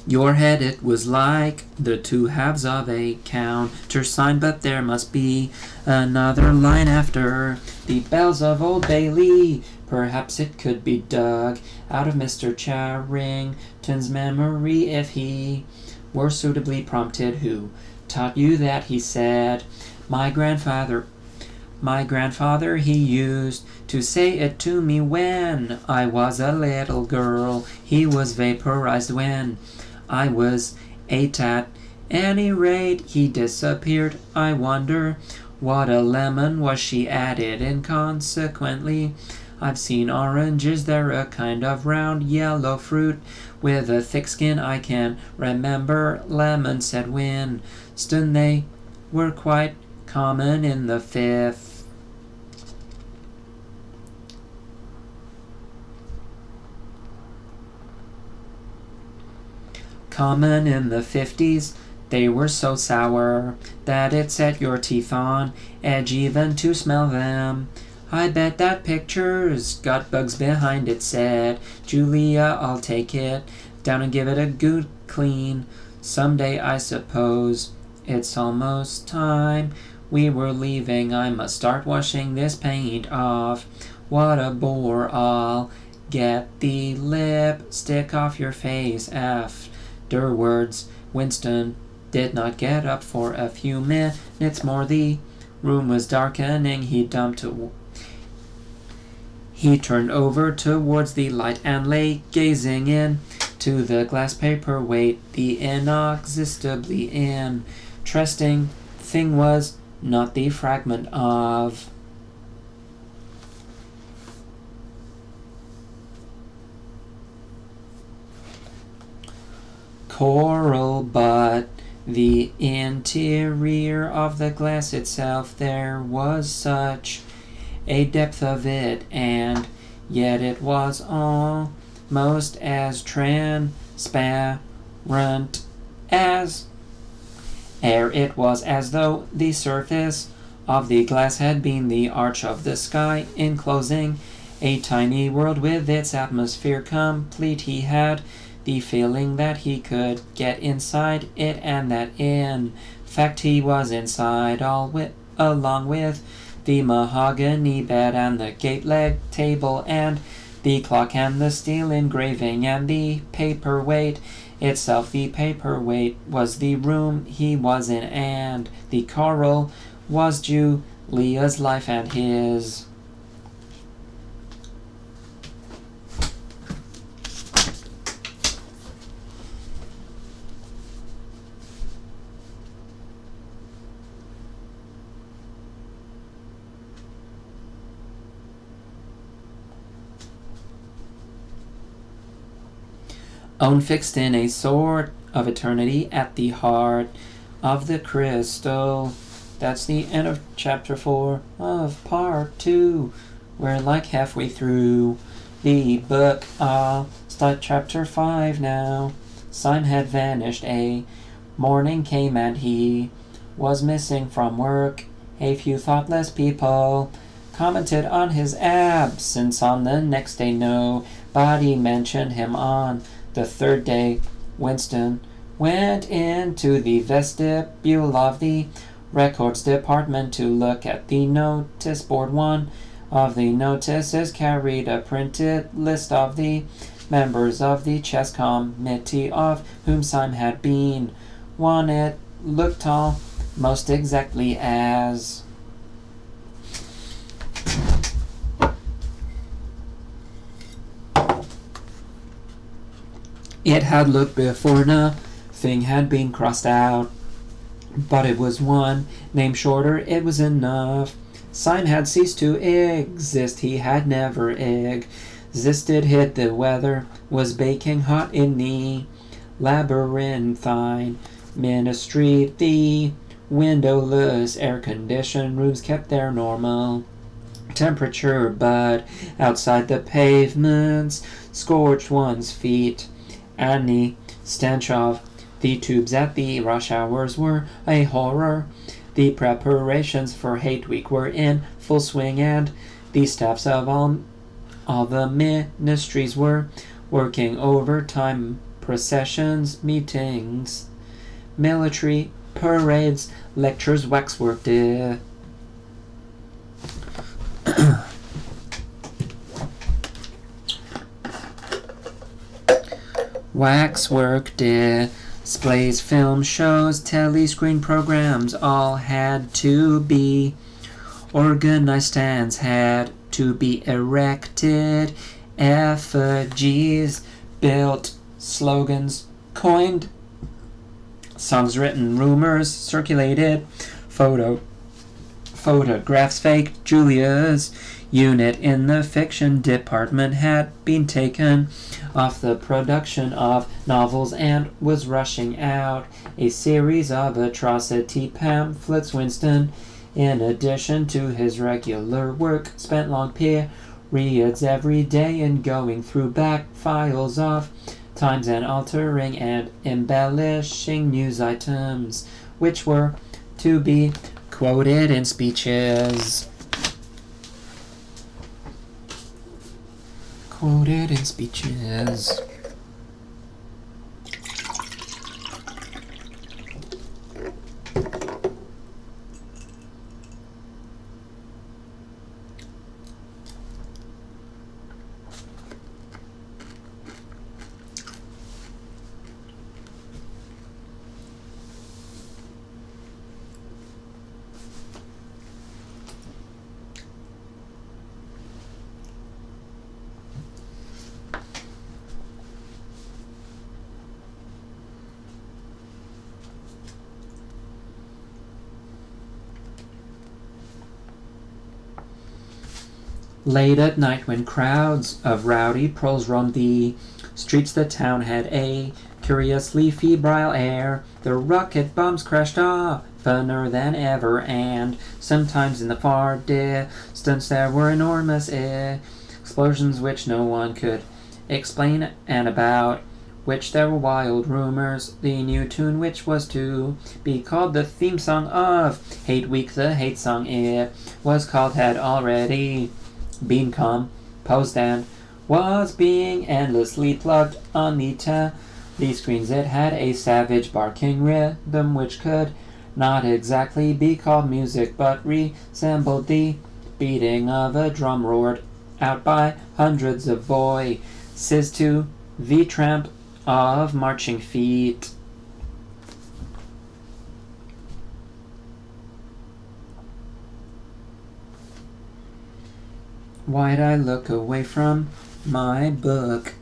A: Your head, it was like the 2 halves of a countersign, but there must be another line after the bells of Old Bailey. Perhaps it could be dug out of Mr. Charrington's memory if he were suitably prompted. Who taught you that? He said. My grandfather, he used to say it to me when I was a little girl. He was vaporized when I was 8. At any rate, he disappeared. I wonder what a lemon was, she added inconsequently. I've seen oranges, they're a kind of round yellow fruit with a thick skin. I can remember lemons, said Winston. They were quite common in the 5th. Common in the 50s. They were so sour that it set your teeth on edge even to smell them. I bet that picture's got bugs behind it, said Julia. I'll take it down and give it a good clean someday, I suppose. It's almost time we were leaving. I must start washing this paint off. What a bore. I'll get the lipstick off your face afterwards. Winston did not get up for a few minutes more. The room was darkening. He turned over towards the light and lay gazing into the glass paperweight. The inexhaustibly interesting thing was not the fragment of coral, but the interior of the glass itself. There was such a depth of it, and yet it was almost as transparent as Ere it was as though the surface of the glass had been the arch of the sky, enclosing a tiny world with its atmosphere complete. He had the feeling that he could get inside it, and that in fact he was inside, along with the mahogany bed and the gate-leg table and the clock and the steel engraving and the paperweight itself. The paperweight was the room he was in, and the coral was Julia's life and his. Own fixed in a sort of eternity at the heart of the crystal. That's the end of chapter 4 of part 2. We're like halfway through the book. I'll start chapter 5 now. Syme had vanished. A morning came and he was missing from work. A few thoughtless people commented on his absence. On the next day nobody mentioned him. On the third day, Winston went into the vestibule of the records department to look at the notice board. One of the notices carried a printed list of the members of the chess committee, of whom Syme had been one. It looked almost exactly as it had looked before. Nothing had been crossed out, but it was one name shorter. It was enough. Syme had ceased to exist. He had never existed. The weather was baking hot in the labyrinthine ministry. The windowless air-conditioned rooms kept their normal temperature, but outside the pavements scorched one's feet, and the stench of the tubes at the rush hours were a horror. The preparations for Hate Week were in full swing, and the staffs of all the ministries were working overtime. Processions, meetings, military parades, lectures, waxwork, waxwork displays, film shows, telescreen programs, all had to be organized. Stands had to be erected, effigies built, slogans coined, songs written, rumors circulated, photographs faked. Julia's unit in the fiction department had been taken off the production of novels and was rushing out a series of atrocity pamphlets. Winston, in addition to his regular work, spent long periods every day in going through back files of Times and altering and embellishing news items, which were to be quoted in speeches. Quoted in speeches. Late at night, when crowds of rowdy proles roamed the streets, the town had a curiously febrile air. The rocket bombs crashed oftener than ever, and sometimes in the far distance there were enormous explosions which no one could explain. And about which there were wild rumors, the new tune which was to be called the theme song of Hate Week, the hate song it was called, had already been composed and was being endlessly plugged on the screens. It had a savage barking rhythm which could not exactly be called music, but resembled the beating of a drum roared out by hundreds of voices to the tramp of marching feet. Why'd I look away from my book?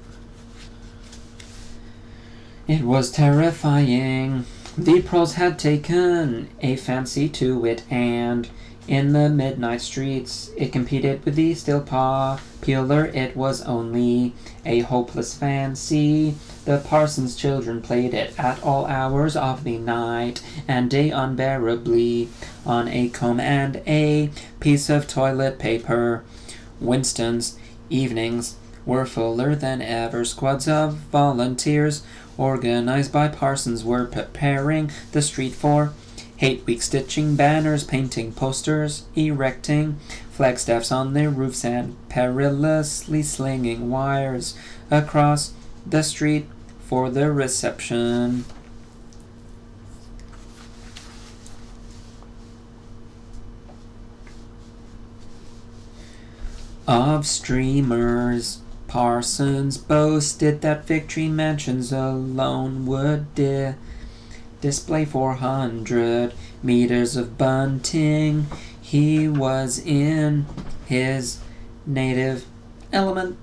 A: It was terrifying. The pros had taken a fancy to it, and in the midnight streets it competed with the still popular It Was Only a Hopeless Fancy. The parson's children played it at all hours of the night and day unbearably on a comb and a piece of toilet paper. Winston's evenings were fuller than ever. Squads of volunteers organized by parsons were preparing the street for Hate Week, stitching banners, painting posters, erecting flagstaffs on their roofs, and perilously slinging wires across the street for the reception of streamers. Parsons boasted that Victory Mansions alone would display 400 meters of bunting. He was in his native element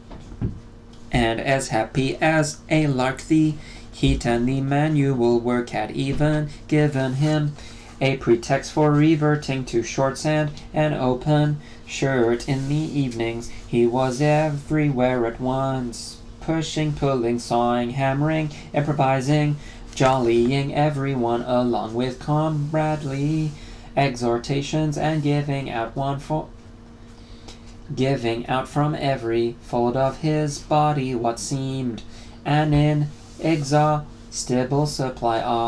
A: and as happy as a lark. The heat and the manual work had even given him a pretext for reverting to shorts and an open shirt in the evenings. He was everywhere at once, pushing, pulling, sawing, hammering, improvising, jollying everyone along with comradely exhortations, and giving out from every fold of his body what seemed an inexhaustible supply.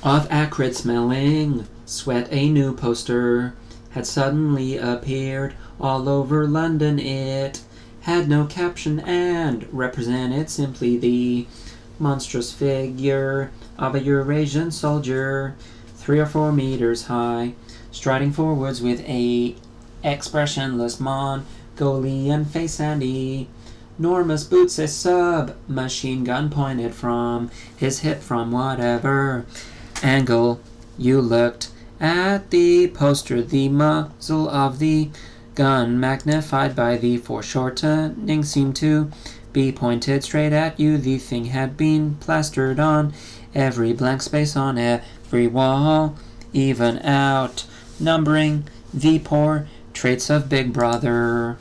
A: Of acrid smelling sweat, a new poster had suddenly appeared all over London. It had no caption and represented simply the monstrous figure of a Eurasian soldier, 3 or 4 meters high, striding forwards with a expressionless Mongolian face and enormous boots, a submachine gun pointed from his hip from whatever angle you looked at the poster. The muzzle of the gun, magnified by the foreshortening, seemed to be pointed straight at you. The thing had been plastered on every blank space on every wall, even outnumbering the portraits of Big Brother.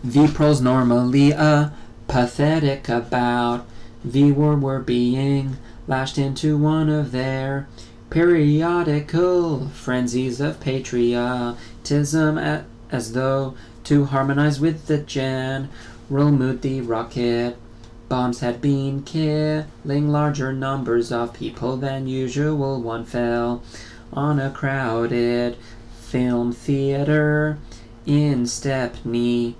A: The pros, normally apathetic about the war, were being lashed into one of their periodical frenzies of patriotism, as though to harmonize with the general mood. The rocket bombs had been killing larger numbers of people than usual. One fell on a crowded film theater in Stepney,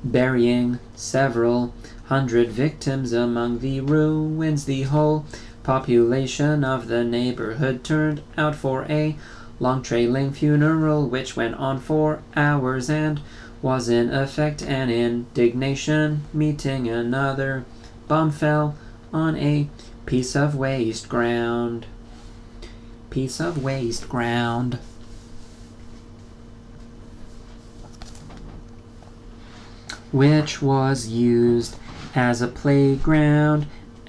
A: burying several hundred victims among the ruins. The whole population of the neighborhood turned out for a long trailing funeral which went on for hours and was in effect an indignation meeting. Another bomb fell on a piece of waste ground. Which was used as a playground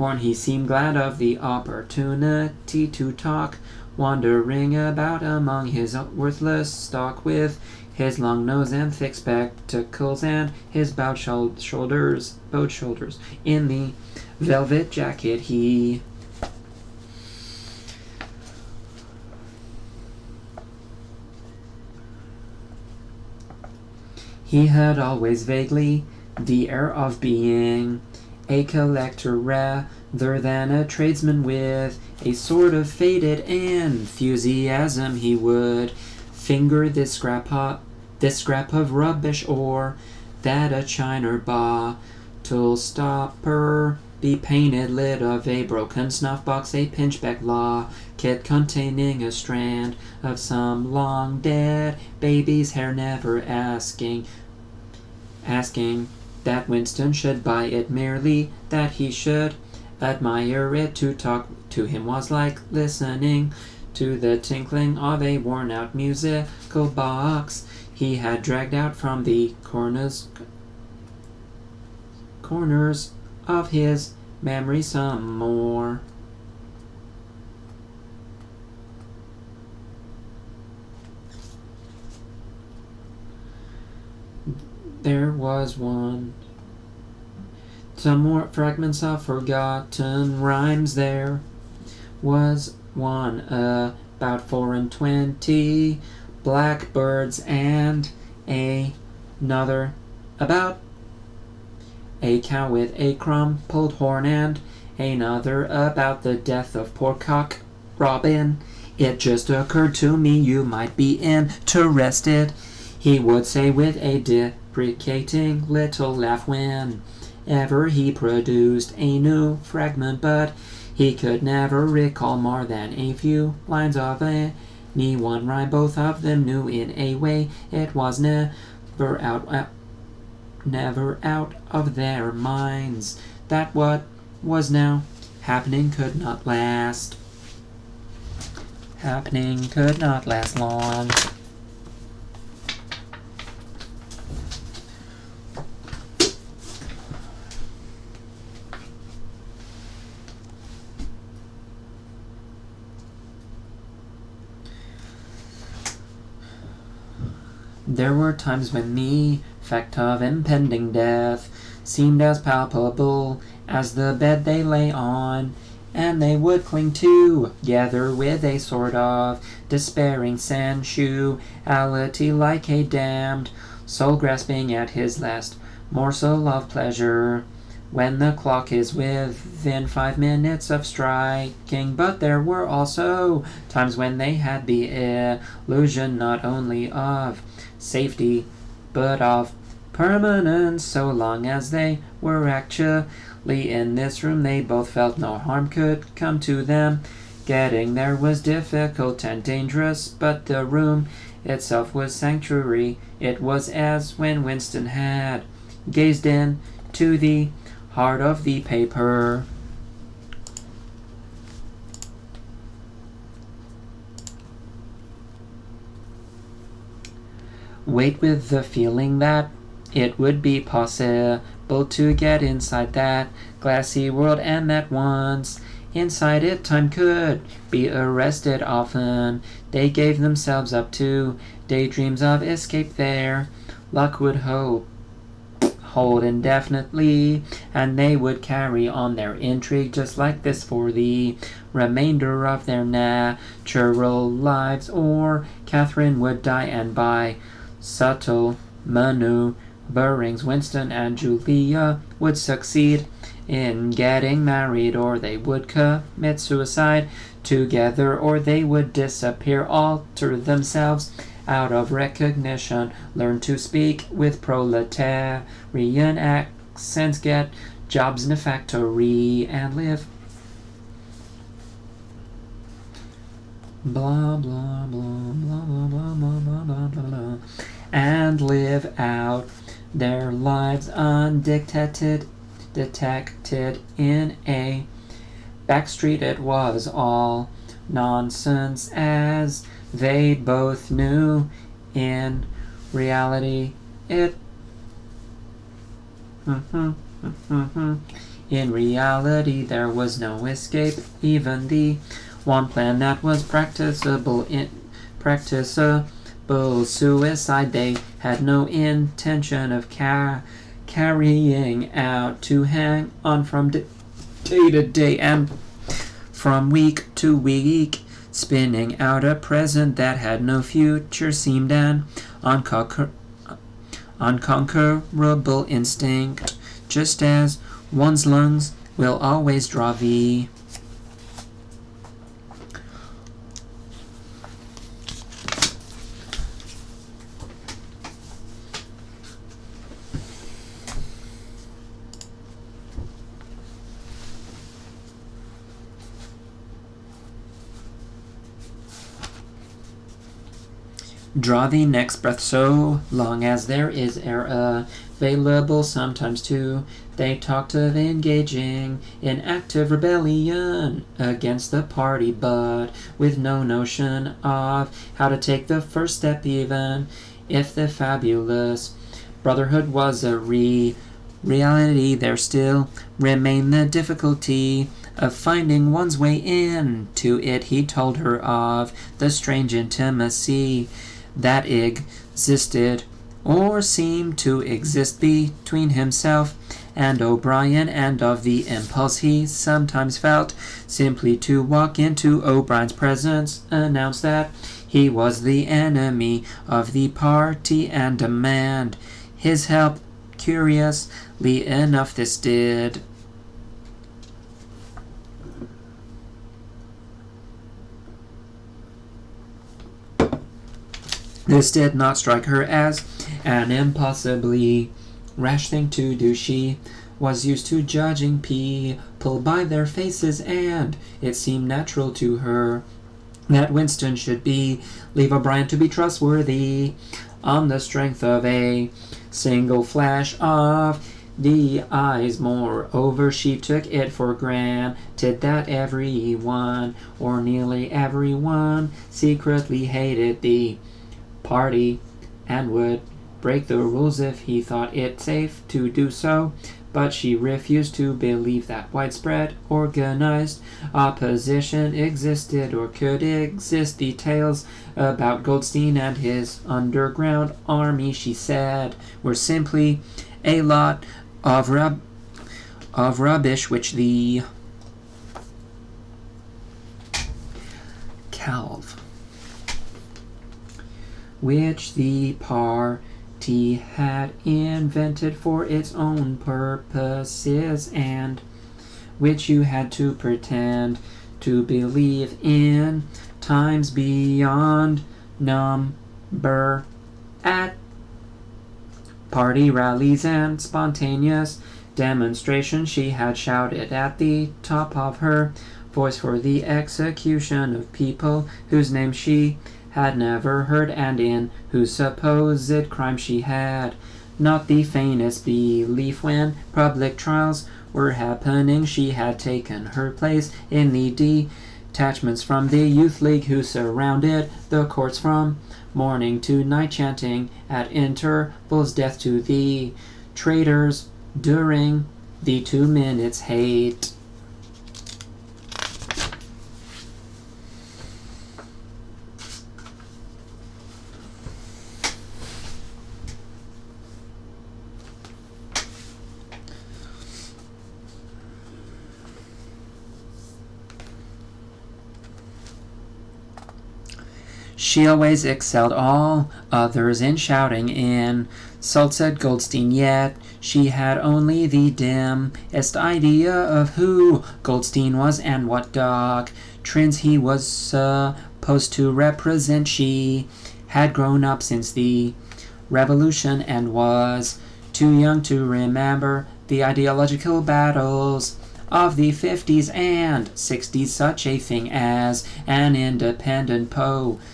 A: horn. He seemed glad of the opportunity to talk, wandering about among his worthless stock with his long nose and thick spectacles and his bowed shoulders. In the velvet jacket he had always vaguely the air of being a collector rather than a tradesman. With a sort of faded enthusiasm he would finger this scrap of rubbish, or that a china bottle stopper, the painted lid of a broken snuff box, a pinchbeck locket containing a strand of some long dead baby's hair, never asking that Winston should buy it, merely that he should admire it. To talk to him was like listening to the tinkling of a worn-out musical box he had dragged out from the corners of his memory some more. There was some more fragments of forgotten rhymes. There was one about 24 blackbirds, and another about a cow with a crumpled horn, and another about the death of poor Cock Robin. It just occurred to me you might be interested, he would say with a deprecating little laugh whenever he produced a new fragment, but he could never recall more than a few lines of any one rhyme, both of them new in a way. It was never out of their minds that what was now happening could not last long. There were times when the fact of impending death seemed as palpable as the bed they lay on, and they would cling together with a sort of despairing sensuality, like a damned soul grasping at his last morsel of pleasure when the clock is within 5 minutes of striking. But there were also times when they had the illusion not only of safety but of permanence. So long as they were actually in this room, they both felt no harm could come to them. Getting there was difficult and dangerous, but the room itself was sanctuary. It was as when Winston had gazed into the heart of the paper. Wait with the feeling that it would be possible to get inside that glassy world, and that once inside it time could be arrested. Often they gave themselves up to daydreams of escape there. Luck would hold indefinitely, and they would carry on their intrigue just like this for the remainder of their natural lives, or Catherine would die, and by subtle maneuverings Winston and Julia would succeed in getting married, or they would commit suicide together, or they would disappear, alter themselves out of recognition, learn to speak with proletarian accents, get jobs in a factory, and live blah blah blah blah blah blah blah blah blah blah, and live out their lives undetected in a back street. It was all nonsense, as they both knew. In reality, In reality, there was no escape. Even the one plan that was practicable, suicide, they had no intention of carrying out, to hang on from day to day and from week to week, spinning out a present that had no future, seemed an unconquerable instinct, just as one's lungs will always draw thee. Draw the next breath so long as there is air available. Sometimes too they talked of engaging in active rebellion against the party, but with no notion of how to take the first step, even if the fabulous brotherhood was a reality. There still remained the difficulty of finding one's way into it. He told her of the strange intimacy that existed, or seemed to exist, between himself and O'Brien, and of the impulse he sometimes felt simply to walk into O'Brien's presence, announce that he was the enemy of the party, and demand his help. Curiously enough, this did not strike her as an impossibly rash thing to do. She was used to judging people by their faces, and it seemed natural to her that Winston should leave O'Brien to be trustworthy on the strength of a single flash of the eyes. Moreover, she took it for granted that everyone, or nearly everyone, secretly hated the party and would break the rules if he thought it safe to do so, but she refused to believe that widespread organized opposition existed or could exist. Details about Goldstein and his underground army, she said, were simply a lot of rubbish which the party had invented for its own purposes, and which you had to pretend to believe in. Times beyond number, at party rallies and spontaneous demonstrations, she had shouted at the top of her voice for the execution of people whose names she had never heard, and in whose supposed crime she had not the faintest belief. When public trials were happening, she had taken her place in the detachments from the Youth League who surrounded the courts from morning to night, chanting at intervals death to the traitors during the 2 minutes hate. She always excelled all others in shouting insults, said Goldstein, yet she had only the dimmest idea of who Goldstein was and what doctrines he was supposed to represent. She had grown up since the Revolution and was too young to remember the ideological battles of the 50s and 60s. Such a thing as an independent political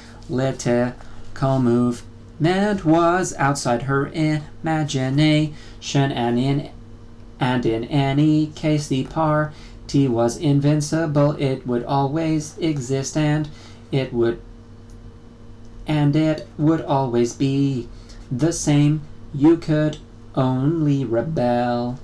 A: movement was outside her imagination, and in any case the party was invincible. It would always exist, and it would always be the same. You could only rebel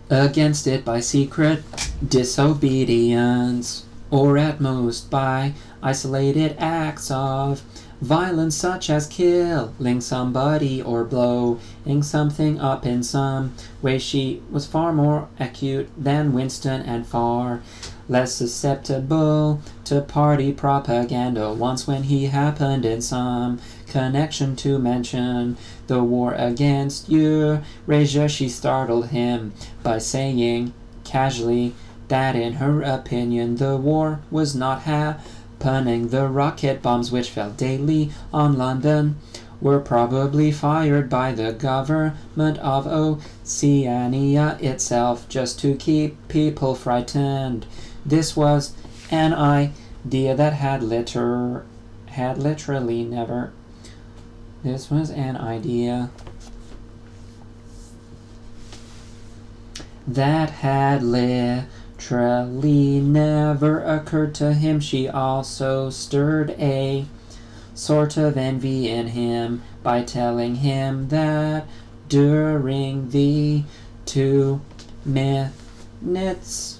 A: against it by secret disobedience, or at most by isolated acts of violence such as killing somebody or blowing something up in some way. She was far more acute than Winston and far less susceptible to party propaganda. Once when he happened in some connection to mention the war against Eurasia, she startled him by saying casually that in her opinion the war was not happening. The rocket bombs which fell daily on London were probably fired by the government of Oceania itself just to keep people frightened. This was an idea that had literally never. This was an idea that had literally never occurred to him. She also stirred a sort of envy in him by telling him that during the 2 minutes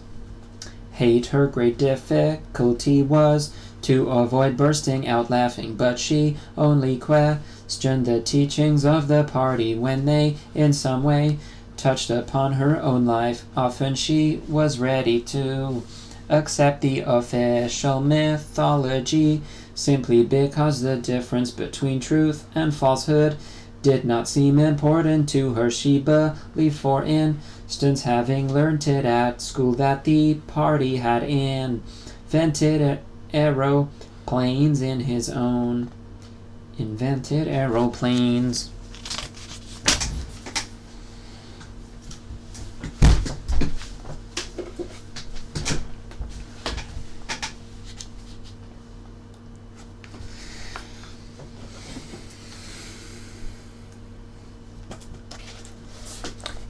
A: hate her great difficulty was to avoid bursting out laughing, but she only questioned the teachings of the party when they in some way touched upon her own life. Often she was ready to accept the official mythology simply because the difference between truth and falsehood did not seem important to her. She believed, for instance, having learnt it at school, that the party had invented aeroplanes in his own. Invented aeroplanes.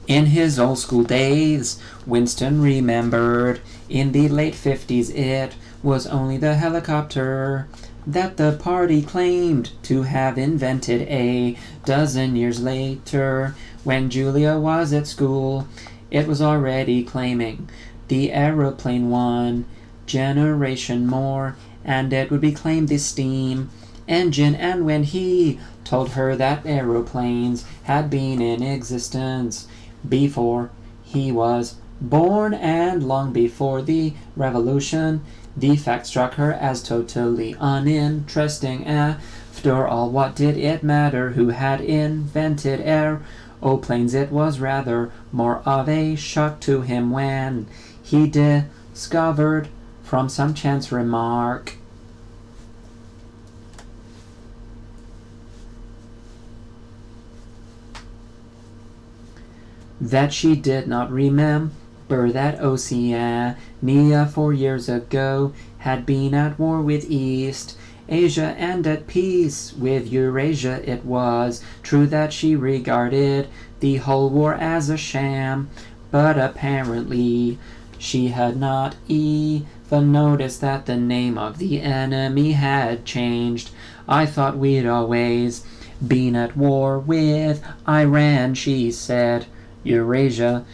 A: In his old school days, Winston remembered, in the late 50s, it was only the helicopter that the party claimed to have invented. A dozen years later, when Julia was at school, it was already claiming the aeroplane. One generation more, and it would be claimed the steam engine. And when he told her that aeroplanes had been in existence before he was born and long before the revolution, the fact struck her as totally uninteresting. After all, what did it matter who had invented aeroplanes? It was rather more of a shock to him when he discovered from some chance remark that she did not remember that Oceania 4 years ago had been at war with East Asia and at peace with Eurasia. It was true that she regarded the whole war as a sham, but apparently she had not even noticed that the name of the enemy had changed. I thought we'd always been at war with Iran, she said. Eurasia,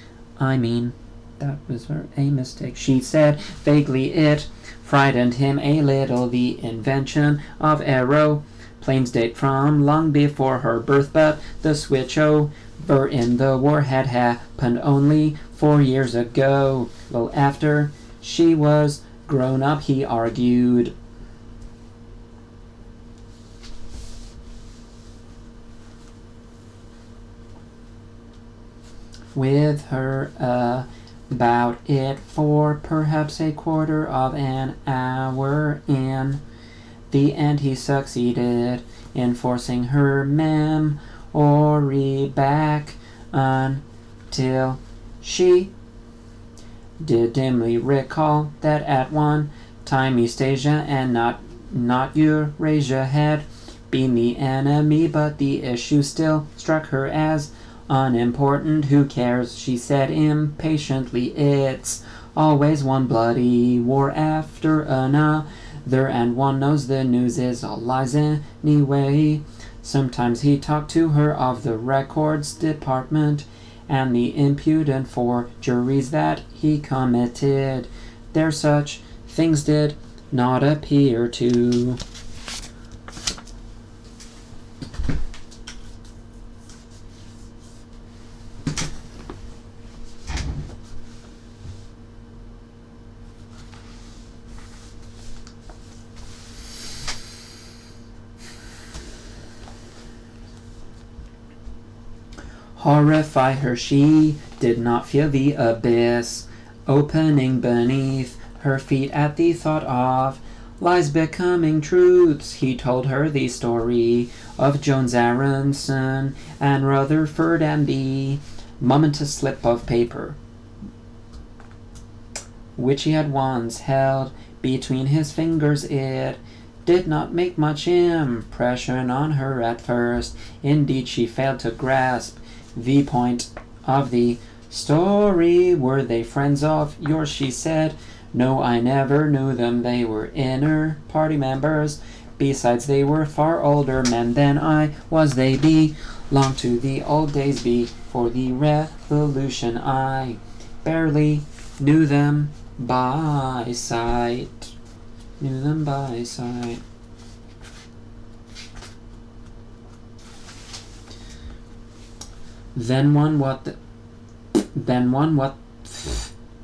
A: I mean, that was a mistake, she said vaguely. It frightened him a little. The invention of aeroplanes date from long before her birth, but the switch over in the war had happened only 4 years ago. Well, after she was grown up, he argued. With her about it for perhaps a quarter of an hour. In the end, he succeeded in forcing her memory back until she did dimly recall that at one time East Asia and not Eurasia had been the enemy, but the issue still struck her as unimportant. Who cares, she said impatiently. It's always one bloody war after another, and one knows the news is all lies anyway. Sometimes he talked to her of the records department and the impudent forgeries that he committed. There such things did not appear to. Horrify her, she did not feel the abyss opening beneath her feet at the thought of lies becoming truths. He told her the story of Jones Aronson and Rutherford and the momentous slip of paper which he had once held between his fingers. It did not make much impression on her at first. Indeed, she failed to grasp the point of the story. Were they friends of yours? She said. No, I never knew them. They were inner party members. Besides, they were far older men than I was. They belonged to the old days before the revolution. I barely knew them by sight.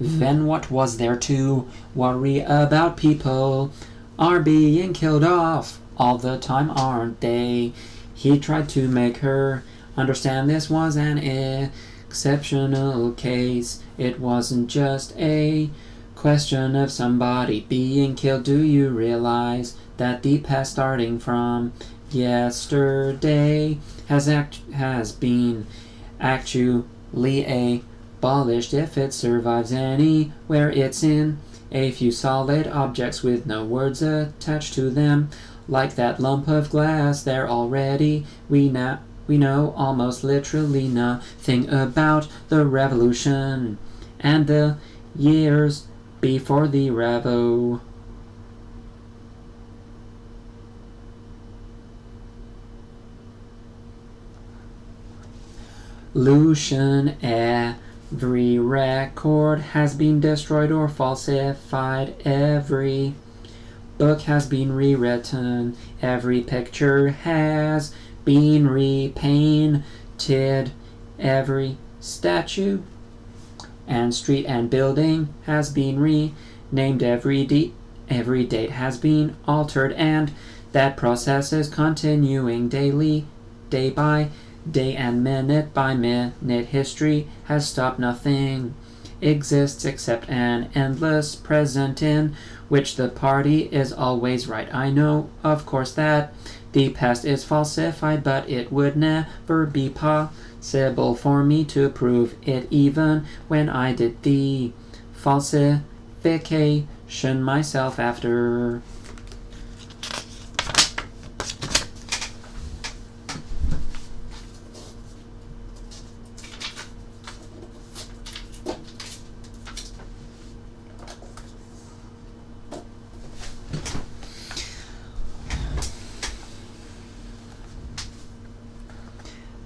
A: Then what was there to worry about? People are being killed off all the time, aren't they? He tried to make her understand this was an exceptional case. It wasn't just a question of somebody being killed. Do you realize that the past starting from yesterday has been actually abolished? If it survives anywhere, it's in a few solid objects with no words attached to them, like that lump of glass there already. We know almost literally nothing about the revolution and the years before the revo. Lucian, every record has been destroyed or falsified. Every book has been rewritten. Every picture has been repainted. Every statue and street and building has been renamed. Every date has been altered, and that process is continuing daily, day by day and minute by minute. History has stopped. Nothing exists except an endless present in which the party is always right. I know, of course, that the past is falsified, but it would never be possible for me to prove it, even when I did the falsification myself after.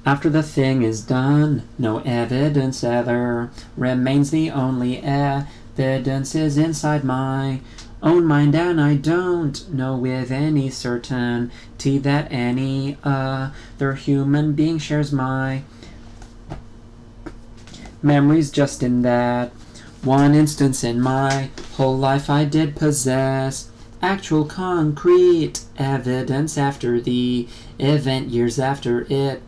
A: After the thing is done, no evidence ever remains. The only evidence is inside my own mind, and I don't know with any certainty that any other human being shares my memories. Just in that one instance in my whole life, I did possess actual concrete evidence after the event, years after it.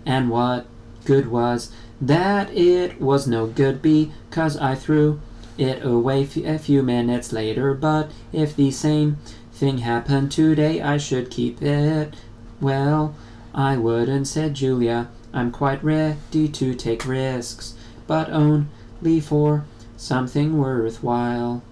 A: And what good was that? It was no good because I threw it away a few minutes later. But if the same thing happened today, I should keep it. Well, I wouldn't, said Julia. I'm quite ready to take risks, but only for something worthwhile.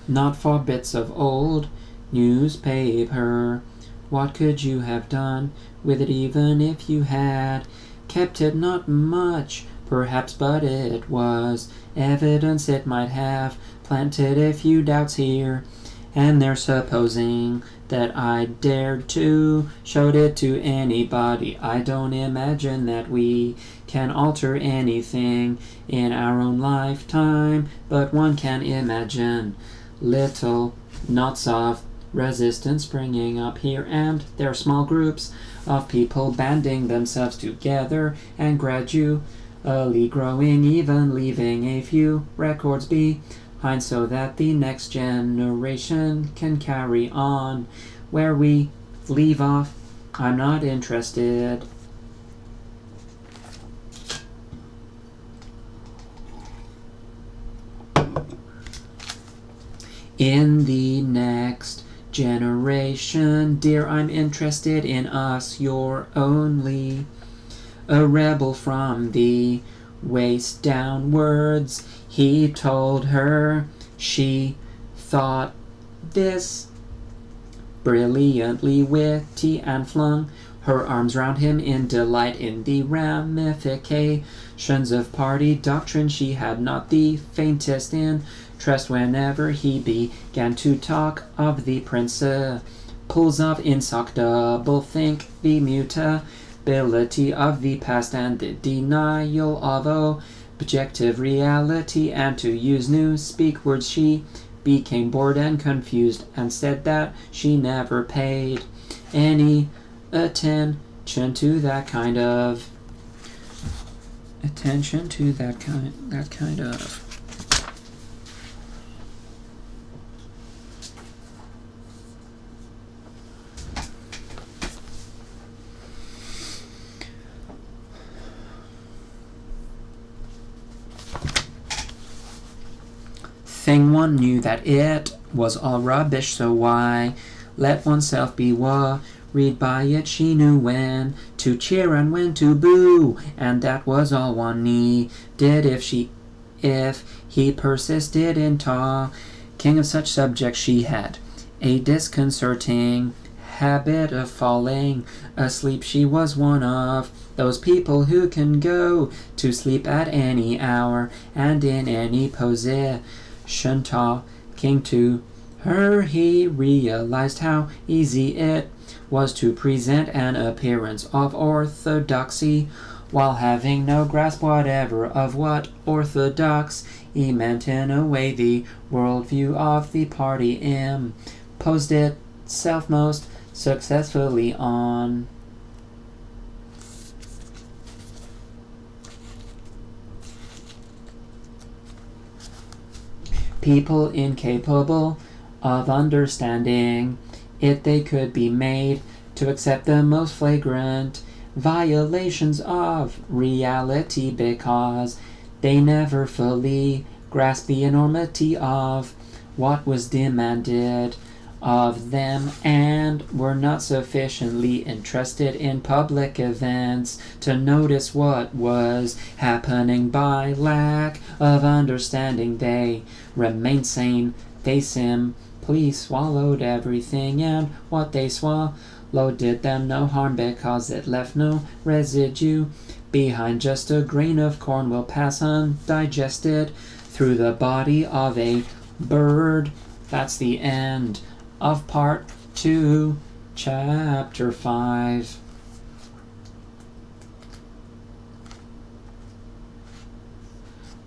A: Not for bits of old newspaper. What could you have done with it, even if you had kept it? Not much, perhaps, but it was evidence. It might have planted a few doubts here And they're supposing that I dared to showed it to anybody. I don't imagine that we can alter anything in our own lifetime, but one can imagine little knots of resistance springing up here, and there are small groups of people banding themselves together and gradually growing, even leaving a few records behind so that the next generation can carry on where we leave off. I'm not interested. In the next generation, dear, I'm interested in us. You're only a rebel from the waist downwards. He told her. She thought this brilliantly witty and flung her arms round him in delight in the ramifications of party doctrine. She had not the faintest interest whenever he began to talk of the principles of INSOC doublethink, the mutability of the past, and the denial of objective reality. And to use new speak words, she became bored and confused and said that she never paid any attention to that kind of thing. One knew that it was all rubbish, so why let oneself be worried by it? She knew when to cheer and when to boo, and that was all one needed. If he persisted in talking of such subjects, she had a disconcerting habit of falling asleep. She was one of those people who can go to sleep at any hour and in any position. Talking to her, he realized how easy it was to present an appearance of orthodoxy while having no grasp whatever of what orthodoxy meant. In a way, the worldview of the party imposed itself most successfully on people incapable of understanding it. They could be made to accept the most flagrant violations of reality because they never fully grasped the enormity of what was demanded of them and were not sufficiently interested in public events to notice what was happening. By lack of understanding, they remained sane. They simply swallowed everything, and what they swallowed did them no harm because it left no residue behind. Just a grain of corn will pass undigested through the body of a bird. That's the end of part 2, chapter 5.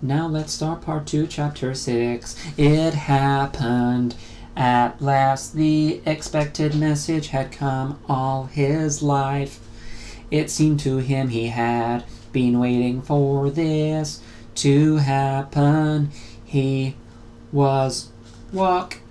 A: Now let's start part 2, chapter 6. It happened at last. The expected message had come all his life. It seemed to him he had been waiting for this to happen. He was walking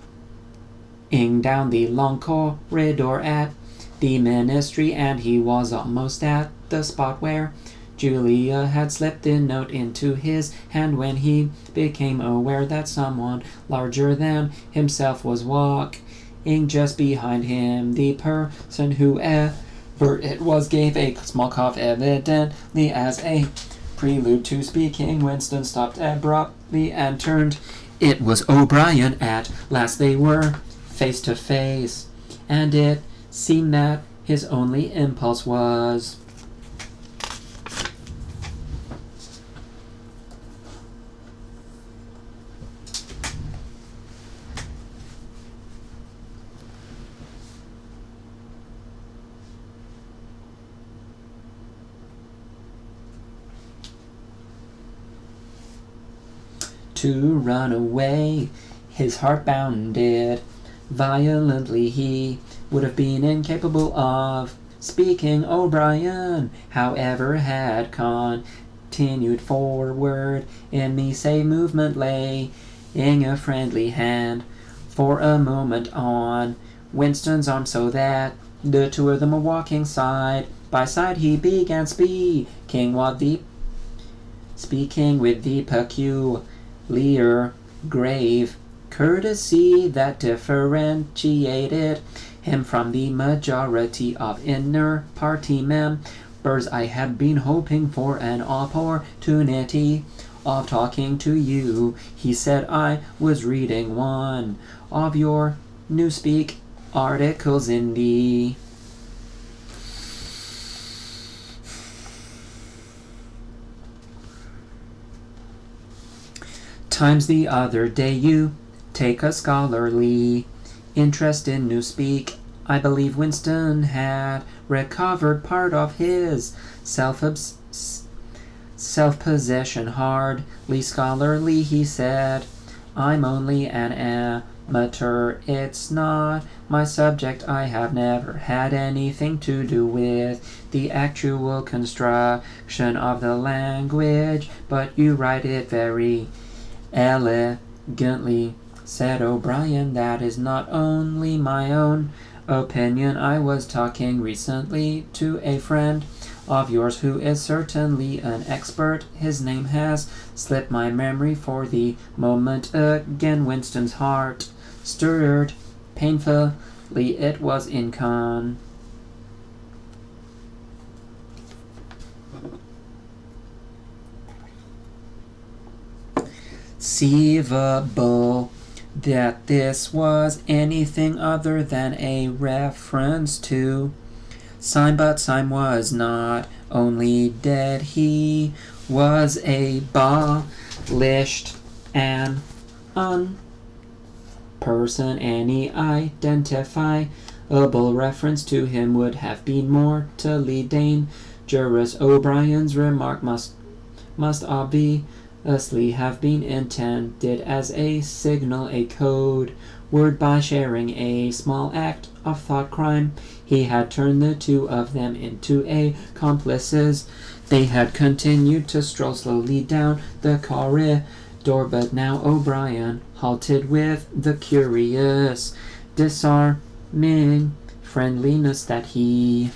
A: down the long corridor at the ministry, and he was almost at the spot where Julia had slipped a note into his hand when he became aware that someone larger than himself was walking just behind him. The person, whoever it was, gave a small cough, evidently as a prelude to speaking. Winston stopped abruptly and turned. It was O'Brien. At last they were face to face, and it seemed that his only impulse was to run away. His heart bounded violently. He would have been incapable of speaking. O'Brien, however, had continued forward in the same movement, laying a friendly hand for a moment on Winston's arm, so that the two of them were walking side by side. He began speaking with the peculiar, grave courtesy that differentiated him from the majority of inner party members. I had been hoping for an opportunity of talking to you, he said. I was reading one of your Newspeak articles in the Times the other day. You take a scholarly interest in Newspeak. I believe Winston had recovered part of his self-possession. Hardly scholarly, he said. I'm only an amateur. It's not my subject. I have never had anything to do with the actual construction of the language, but you write it very elegantly, said O'Brien. That is not only my own opinion. I was talking recently to a friend of yours who is certainly an expert. His name has slipped my memory for the moment. Again, Winston's heart stirred painfully. It was inconceivable that this was anything other than a reference to Syme, but Syme was not only dead, he was abolished, an unperson. Any identifiable reference to him would have been mortally dangerous. O'Brien's remark must obviously have been intended as a signal, a code word. By sharing a small act of thought crime, he had turned the two of them into accomplices. They had continued to stroll slowly down the corridor, but now O'Brien halted with the curious, disarming friendliness that he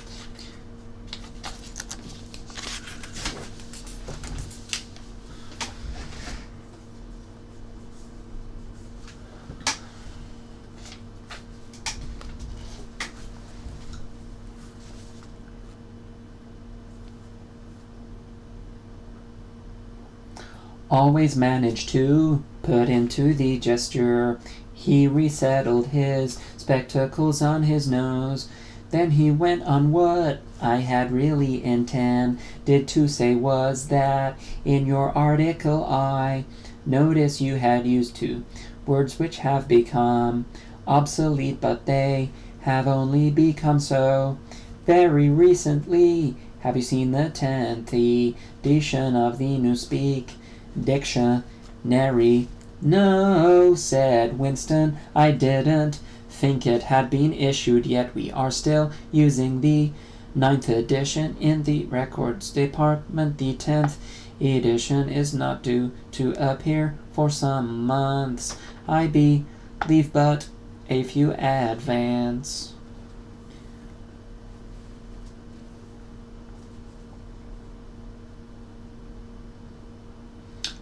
A: always managed to put into the gesture. He resettled his spectacles on his nose. Then he went on. What I had really intended to say was that in your article I noticed you had used two words which have become obsolete, but they have only become so very recently. Have you seen the 10th edition of the Newspeak Dictionary? No, said Winston. I didn't think it had been issued yet. We are still using the 9th edition in the records department. The 10th edition is not due to appear for some months, I believe, but a few advance.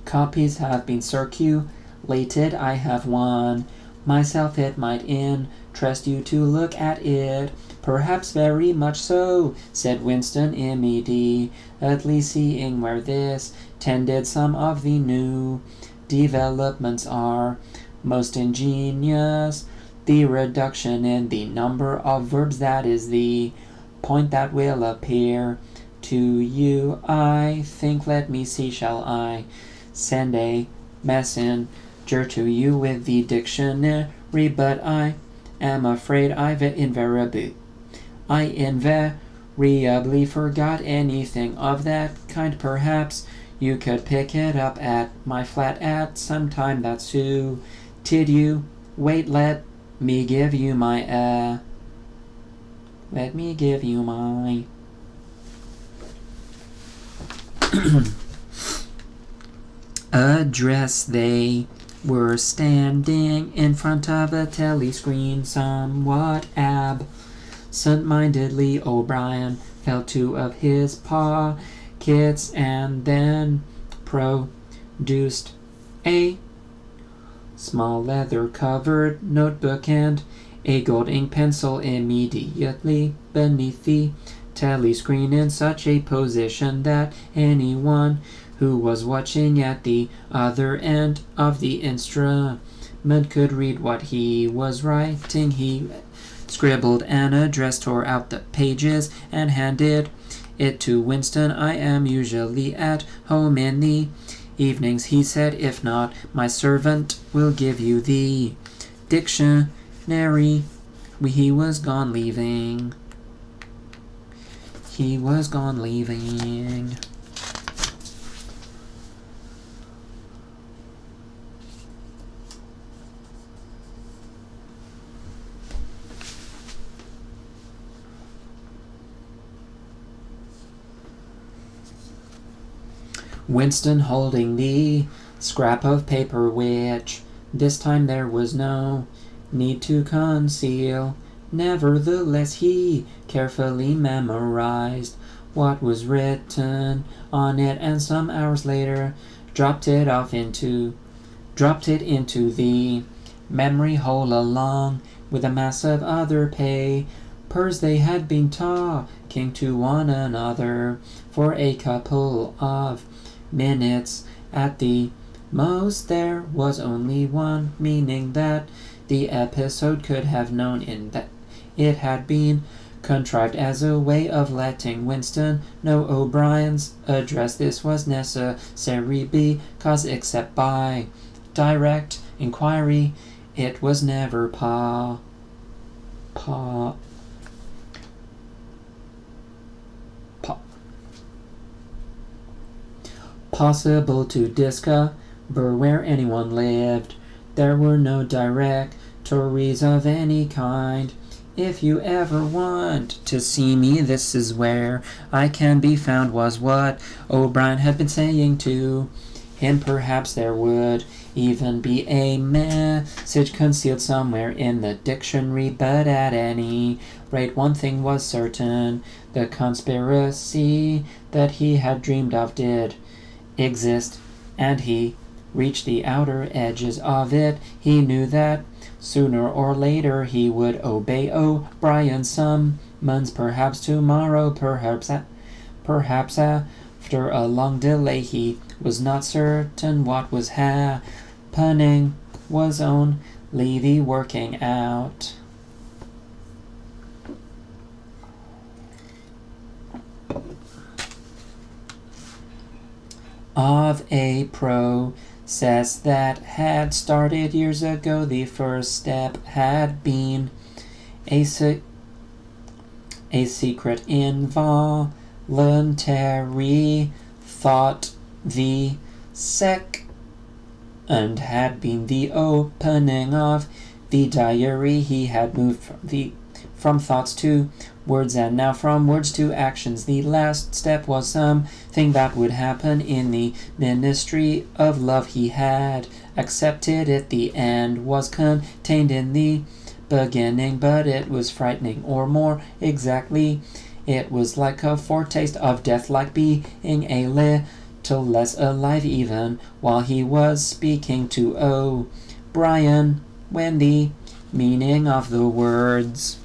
A: Copies have been circulated. I have one myself. It might interest you to look at it. Perhaps very much so, said Winston, immediately seeing where this tended. Some of the new developments are most ingenious. The reduction in the number of verbs, that is the point that will appear to you, I think. Let me see, shall I send a messenger to you with the dictionary? But I am afraid I invariably forgot anything of that kind. Perhaps You could pick it up at my flat at some time that suited you. Wait, let me give you my let me give you my address. They were standing in front of a telescreen, somewhat absent-mindedly. O'Brien felt two of his pockets and then produced a small leather-covered notebook and a gold ink pencil immediately beneath the telescreen, in such a position that anyone who was watching at the other end of the instrument could read what he was writing. He scribbled an address, tore out the pages, and handed it to Winston. I am usually at home in the evenings, he said. If not, my servant will give you the dictionary. He was gone, leaving. He was gone, leaving. Winston holding the scrap of paper, which this time there was no need to conceal. Nevertheless, he carefully memorized what was written on it, and some hours later dropped it into the memory hole along with a mass of other papers. They had been talking to one another for a couple of minutes at the most. There was only one meaning that the episode could have known, in that it had been contrived as a way of letting Winston know O'Brien's address. This was necessary because, except by direct inquiry, it was never possible to discover where anyone lived. There were no directories of any kind. If you ever want to see me, this is where I can be found, was what O'Brien had been saying to him. Perhaps there would even be a message concealed somewhere in the dictionary, but at any rate, one thing was certain: the conspiracy that he had dreamed of did exist, and he reached the outer edges of it. He knew that sooner or later he would obey O'Brien's summons, perhaps tomorrow, perhaps after a long delay. He was not certain what was happening was only the working out of a process that had started years ago. The first step had been a secret, involuntary thought. The second had been the opening of the diary. He had moved from thoughts to words, and now from words to actions. The last step was something that would happen in the ministry of love. He had accepted it. The end was contained in the beginning, but it was frightening, or more exactly, it was like a foretaste of death, like being a little less alive even while he was speaking to O'Brien, when the meaning of the words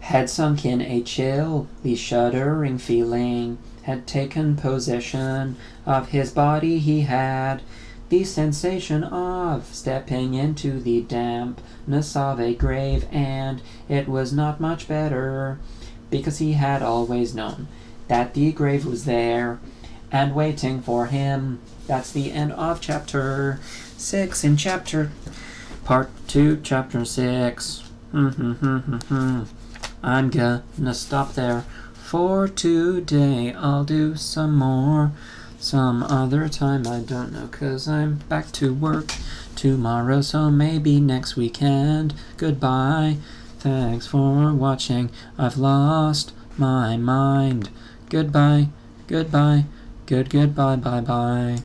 A: had sunk in. A chilly, shuddering feeling had taken possession of his body. He had the sensation of stepping into the dampness of a grave, and it was not much better because he had always known that the grave was there and waiting for him. That's the end of chapter 6 in part 2, chapter 6. I'm gonna stop there for today. I'll do some more some other time. I don't know, 'cause I'm back to work tomorrow, so maybe next weekend. Goodbye. Thanks for watching. I've lost my mind. Goodbye. Goodbye. Goodbye. Bye bye.